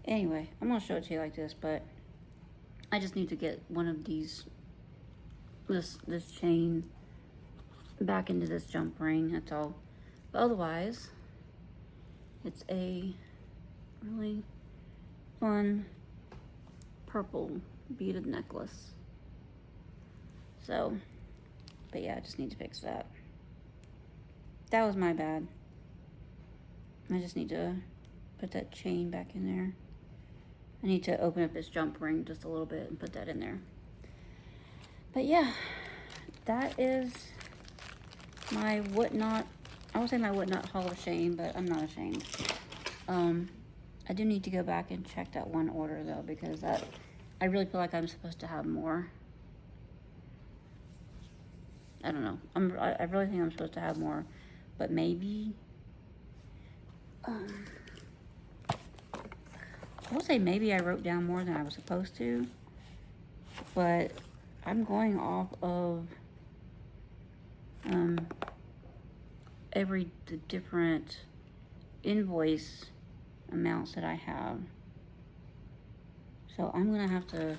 Anyway, I'm gonna show it to you like this, but I just need to get one of these, this chain back into this jump ring, that's all. But otherwise, it's a really fun purple beaded necklace. So, but yeah, I just need to fix that. That was my bad. I just need to put that chain back in there. I need to open up this jump ring just a little bit and put that in there. But yeah, that is my WhatNot. I would say my WhatNot Hall of Shame, but I'm not ashamed. I do need to go back and check that one order though, because I really feel like I'm supposed to have more. I don't know. I really think I'm supposed to have more, but maybe. I will say maybe I wrote down more than I was supposed to, but I'm going off of the different invoice amounts that I have. So I'm gonna have to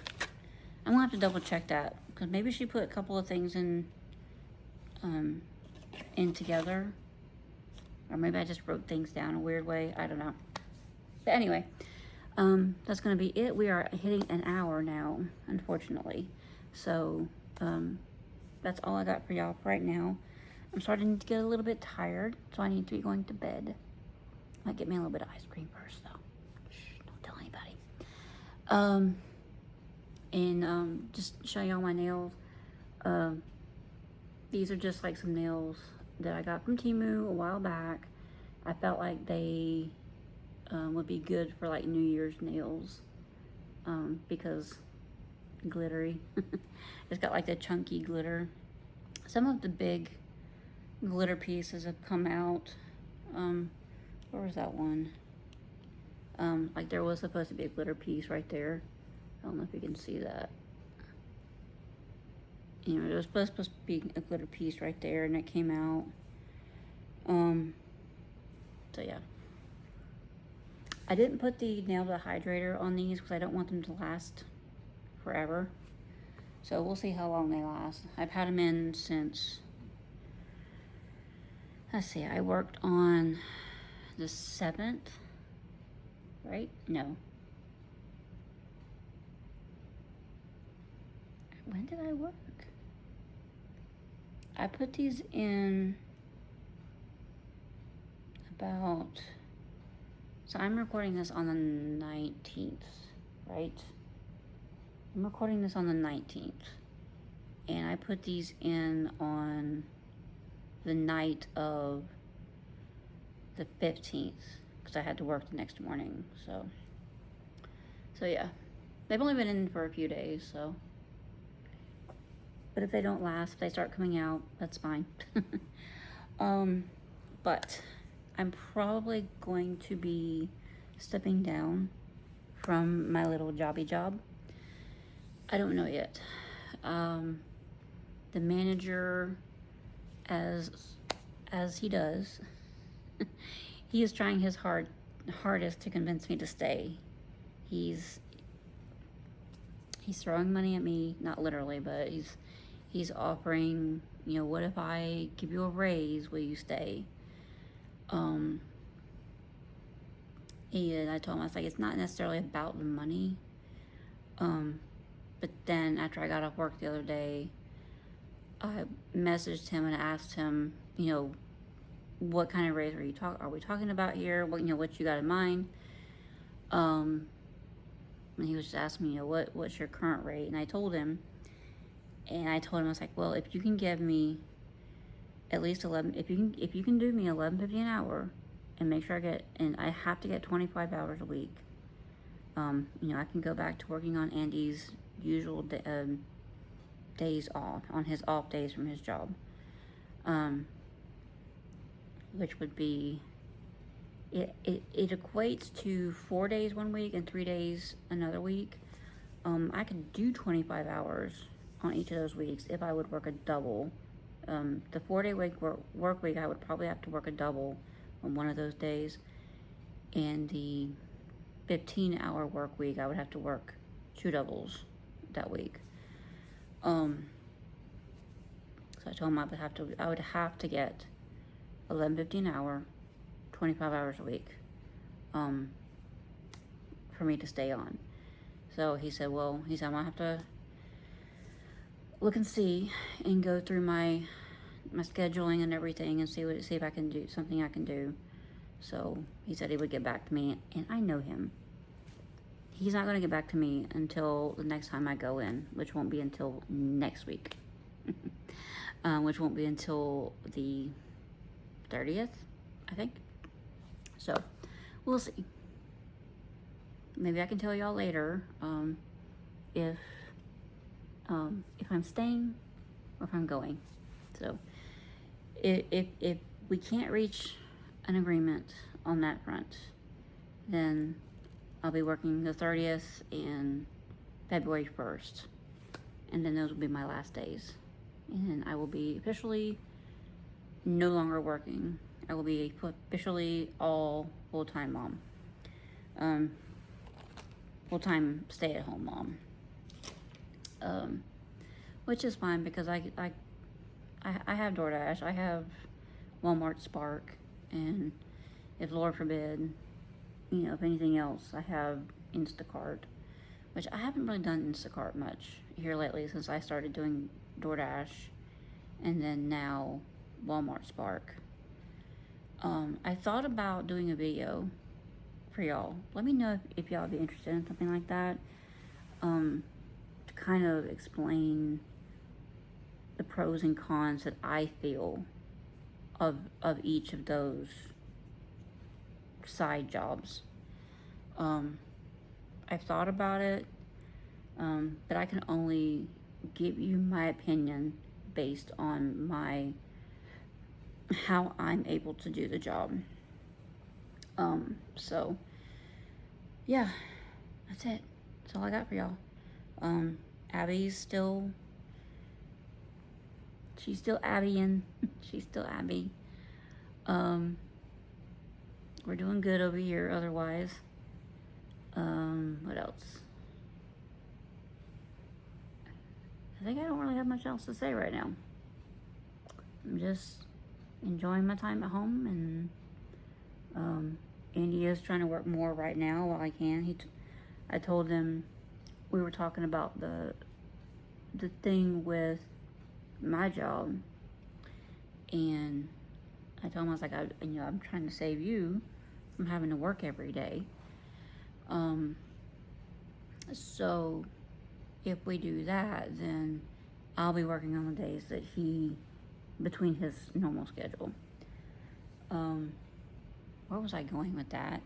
double check that, because maybe she put a couple of things in together, or maybe I just wrote things down a weird way. I don't know. But anyway, that's gonna be it. We are hitting an hour now, unfortunately. So that's all I got for y'all right now. I'm starting to get a little bit tired, so I need to be going to bed. Might get me a little bit of ice cream first though. Shh, don't tell anybody. And just show y'all my nails. These are just like some nails that I got from Temu a while back. I felt like they would be good for like New Year's nails, because glittery. It's got like the chunky glitter. Some of the big glitter pieces have come out. Where was that one? Like there was supposed to be a glitter piece right there. I don't know if you can see that. You know, there was supposed to be a glitter piece right there, and it came out. So yeah. I didn't put the nail dehydrator on these because I don't want them to last forever. So we'll see how long they last. I've had them in since, let's see, I worked on the 7th, right? No. When did I work? I put these in about, so I'm recording this on the 19th, right? I'm recording this on the 19th. And I put these in on the night of the 15th because I had to work the next morning. So yeah, they've only been in for a few days, so. But if they don't last, if they start coming out, that's fine. But I'm probably going to be stepping down from my little jobby job. I don't know yet. The manager, as he does, he is trying his hardest to convince me to stay. He's throwing money at me, not literally, but he's offering, you know, what if I give you a raise, will you stay? And I told him, I was like, it's not necessarily about the money. But then after I got off work the other day, I messaged him and asked him, you know, what kind of raise are we talking about here? What, you know, what you got in mind? And he was just asking me, you know, what's your current rate? And I told him, I was like, well, if you can give me at least 11, if you can do me $11.50 an hour, and make sure I have to get 25 hours a week. You know, I can go back to working on Andy's usual days off, on his off days from his job, which would be, it equates to 4 days one week and 3 days another week. I could do 25 hours on each of those weeks if I would work a double. The 4-day work week, I would probably have to work a double on one of those days, and the 15-hour work week, I would have to work 2 doubles that week. So I told him I would have to get $11.50 an hour, 25 hours a week, for me to stay on. So he said, I'm gonna have to look and see and go through my scheduling and everything and see if I can do something I can do. So he said he would get back to me, and I know him. He's not going to get back to me until the next time I go in, which won't be until next week. Which won't be until the 30th, I think. So we'll see. Maybe I can tell y'all later if I'm staying or if I'm going. So if we can't reach an agreement on that front, then I'll be working the 30th and February 1st, and then those will be my last days, and I will be officially no longer working. I will be officially all full-time mom, full-time stay-at-home mom, which is fine because I have DoorDash, I have Walmart Spark, and if Lord forbid, you know, if anything else, I have Instacart, which I haven't really done Instacart much here lately since I started doing DoorDash, and then now Walmart Spark. I thought about doing a video for y'all. Let me know if y'all would be interested in something like that, to kind of explain the pros and cons that I feel of each of those side jobs. I've thought about it. But I can only give you my opinion based on how I'm able to do the job. So yeah, that's it. That's all I got for y'all. Abby's still, she's still Abbying. She's still Abby. We're doing good over here otherwise. What else? I think I don't really have much else to say right now. I'm just enjoying my time at home, and Andy is trying to work more right now while I can. I told him, we were talking about the thing with my job, and I told him, I was like, I'm trying to save you from having to work every day. So if we do that, then I'll be working on the days that between his normal schedule. Where was I going with that?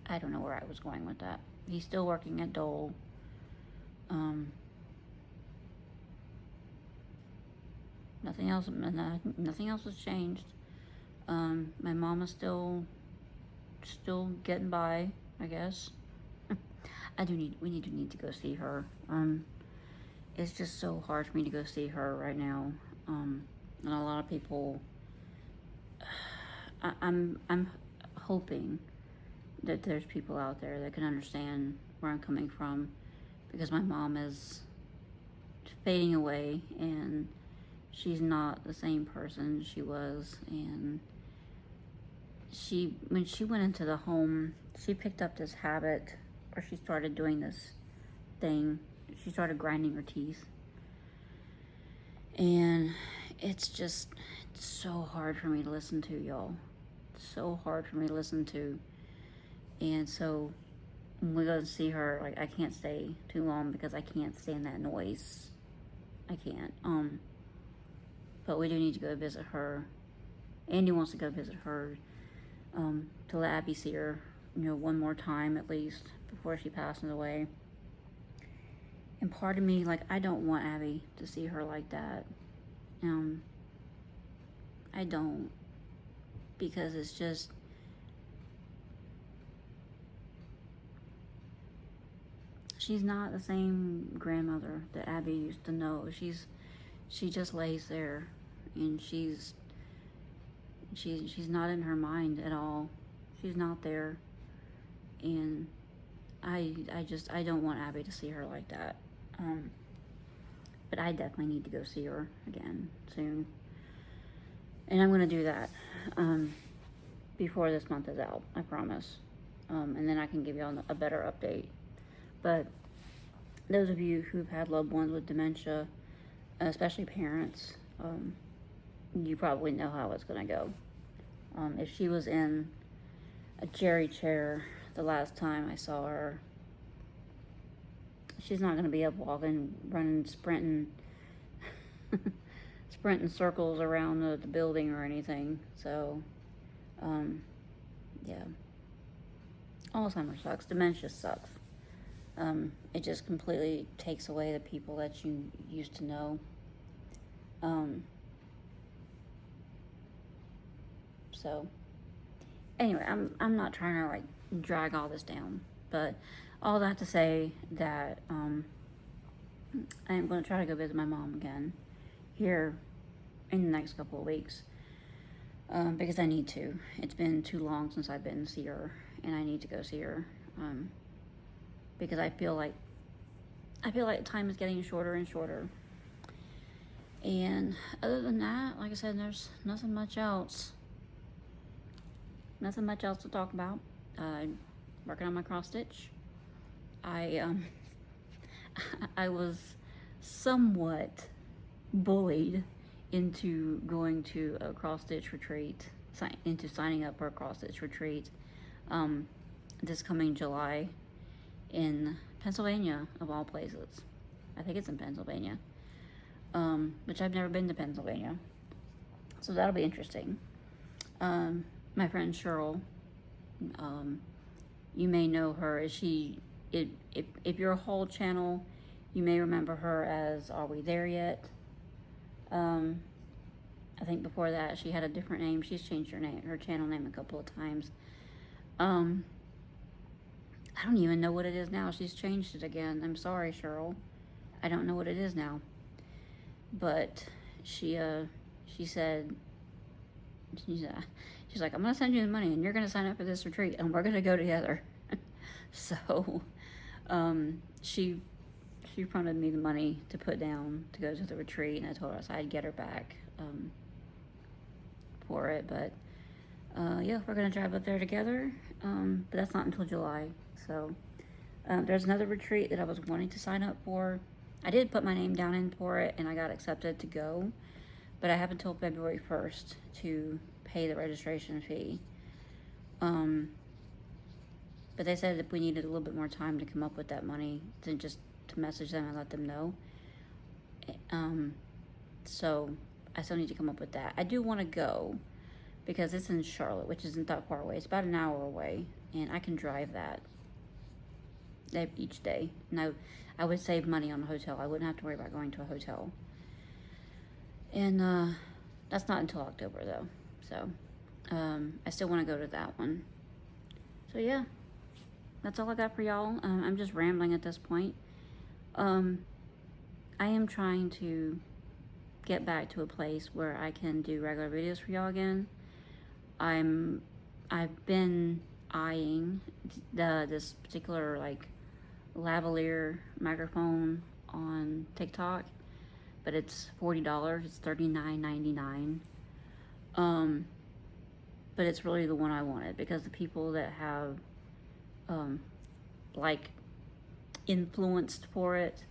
I don't know where I was going with that. He's still working at Dole. Nothing else has changed. My mom is still getting by, I guess. We need to go see her. It's just so hard for me to go see her right now. And a lot of people, I'm hoping that there's people out there that can understand where I'm coming from, because my mom is fading away and she's not the same person she was. And when she went into the home, she picked up this habit, or she started doing this thing. She started grinding her teeth, and it's so hard for me to listen to, y'all. It's so hard for me to listen to. And so when we go to see her, like, I can't stay too long because I can't stand that noise. I can't. But we do need to go visit her. Andy wants to go visit her, to let Abby see her, one more time at least before she passes away. And part of me, like, I don't want Abby to see her like that. I don't, because it's just, she's not the same grandmother that Abby used to know. She just lays there, and she's not in her mind at all. She's not there. And I don't want Abby to see her like that. But I definitely need to go see her again soon. And I'm gonna do that before this month is out, I promise. And then I can give y'all a better update. But those of you who've had loved ones with dementia, especially parents, you probably know how it's gonna go. If she was in a jerry chair the last time I saw her, she's not gonna be up walking, running, sprinting circles around the building or anything. So yeah, Alzheimer's sucks. Dementia sucks. It just completely takes away the people that you used to know. So anyway, I'm not trying to, like, drag all this down, but all that to say that I am going to try to go visit my mom again here in the next couple of weeks, because I need to. It's been too long since I've been to see her, and I need to go see her, because I feel like time is getting shorter and shorter. And other than that, like I said, there's nothing much else to talk about. Working on my cross stitch. I was somewhat bullied into going to a cross stitch retreat, into signing up for a cross stitch retreat, this coming July in Pennsylvania, of all places. I think it's in Pennsylvania, which I've never been to Pennsylvania, so that'll be interesting. My friend Cheryl, you may know her. If you're a whole channel, you may remember her as Are We There Yet? I think before that she had a different name. She's changed her channel name a couple of times. I don't even know what it is now. She's changed it again. I'm sorry, Cheryl. I don't know what it is now. But she said, she's like, I'm gonna send you the money and you're gonna sign up for this retreat and we're gonna go together. So she fronted me the money to put down to go to the retreat, and I told her I'd get her back for it. But yeah, we're gonna drive up there together, but that's not until July. So there's another retreat that I was wanting to sign up for. I did put my name down in for it and I got accepted to go, but I have until February 1st to pay the registration fee. But they said if we needed a little bit more time to come up with that money, then just to message them and let them know. So I still need to come up with that. I do want to go because it's in Charlotte, which isn't that far away. It's about an hour away, and I can drive that each day. And I would save money on a hotel. I wouldn't have to worry about going to a hotel. And that's not until October, though. So I still want to go to that one. So yeah, that's all I got for y'all. I'm just rambling at this point. I am trying to get back to a place where I can do regular videos for y'all again. I've been eyeing this particular like lavalier microphone on TikTok, but it's $40. It's $39.99. But it's really the one I wanted because the people that have like influenced for it,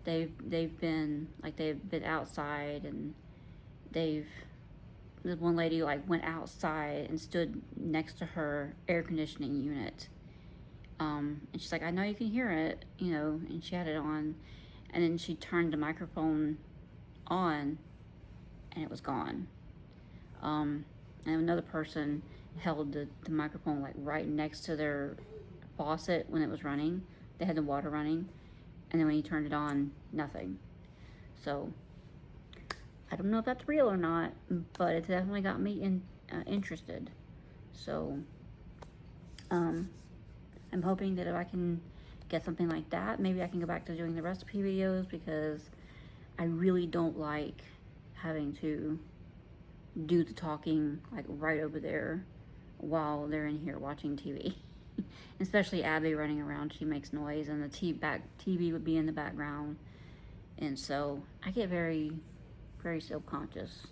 they've been outside, and this one lady like went outside and stood next to her air conditioning unit, and she's like, I know you can hear it, you know, and she had it on, and then she turned the microphone on and it was gone. And another person held the microphone like right next to their faucet when it was running. They had the water running, and then when you turned it on, nothing. So I don't know if that's real or not, but it definitely got me interested. So I'm hoping that if I can get something like that, maybe I can go back to doing the recipe videos, because I really don't like having to do the talking like right over there while they're in here watching TV. Especially Abby running around, she makes noise, and the TV would be in the background, and so I get very, very self-conscious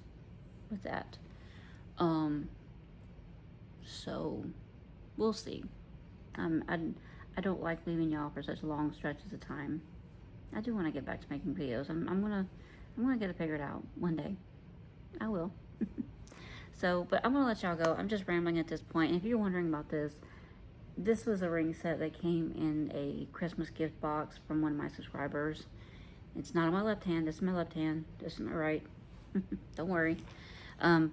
with that. So we'll see. I don't like leaving y'all for such long stretches of time. I do want to get back to making videos. I'm gonna get it figured out one day. I will. So, but I'm gonna let y'all go. I'm just rambling at this point. And if you're wondering about this was a ring set that came in a Christmas gift box from one of my subscribers. It's not on my left hand. This is my left hand. This is my right. Don't worry. I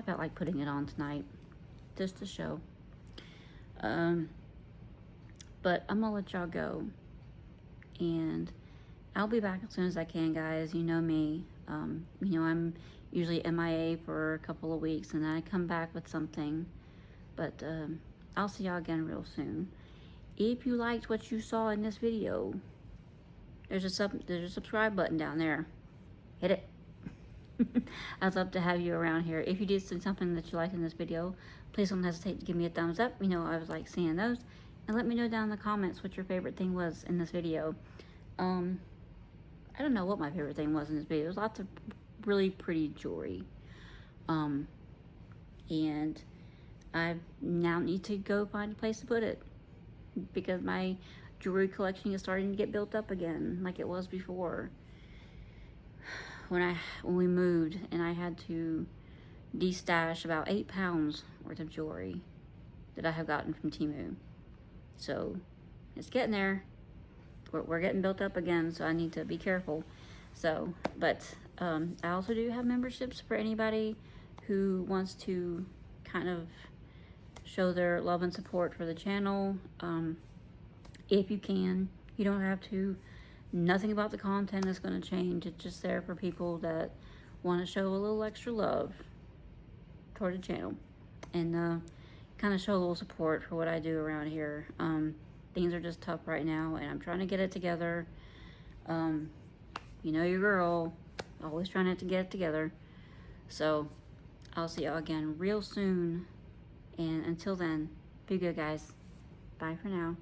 felt like putting it on tonight, just to show. But I'm gonna let y'all go, and I'll be back as soon as I can, guys. You know me. You know, I'm usually MIA for a couple of weeks, and then I come back with something. But I'll see y'all again real soon. If you liked what you saw in this video, there's a subscribe button down there. Hit it. I'd love to have you around here. If you did see something that you liked in this video, please don't hesitate to give me a thumbs up. You know, I was like seeing those. And let me know down in the comments what your favorite thing was in this video. I don't know what my favorite thing was in this video. There's lots of really pretty jewelry. And I now need to go find a place to put it, because my jewelry collection is starting to get built up again like it was before. When we moved, and I had to de-stash about 8 pounds worth of jewelry that I have gotten from Temu. So it's getting there. We're getting built up again, so I need to be careful. So, but I also do have memberships for anybody who wants to kind of show their love and support for the channel. If you can, you don't have to. Nothing about the content is going to change. It's just there for people that want to show a little extra love toward the channel and kind of show a little support for what I do around here. Things are just tough right now, and I'm trying to get it together. You know your girl, always trying to get it together. So I'll see y'all again real soon, and until then, be good, guys. Bye for now.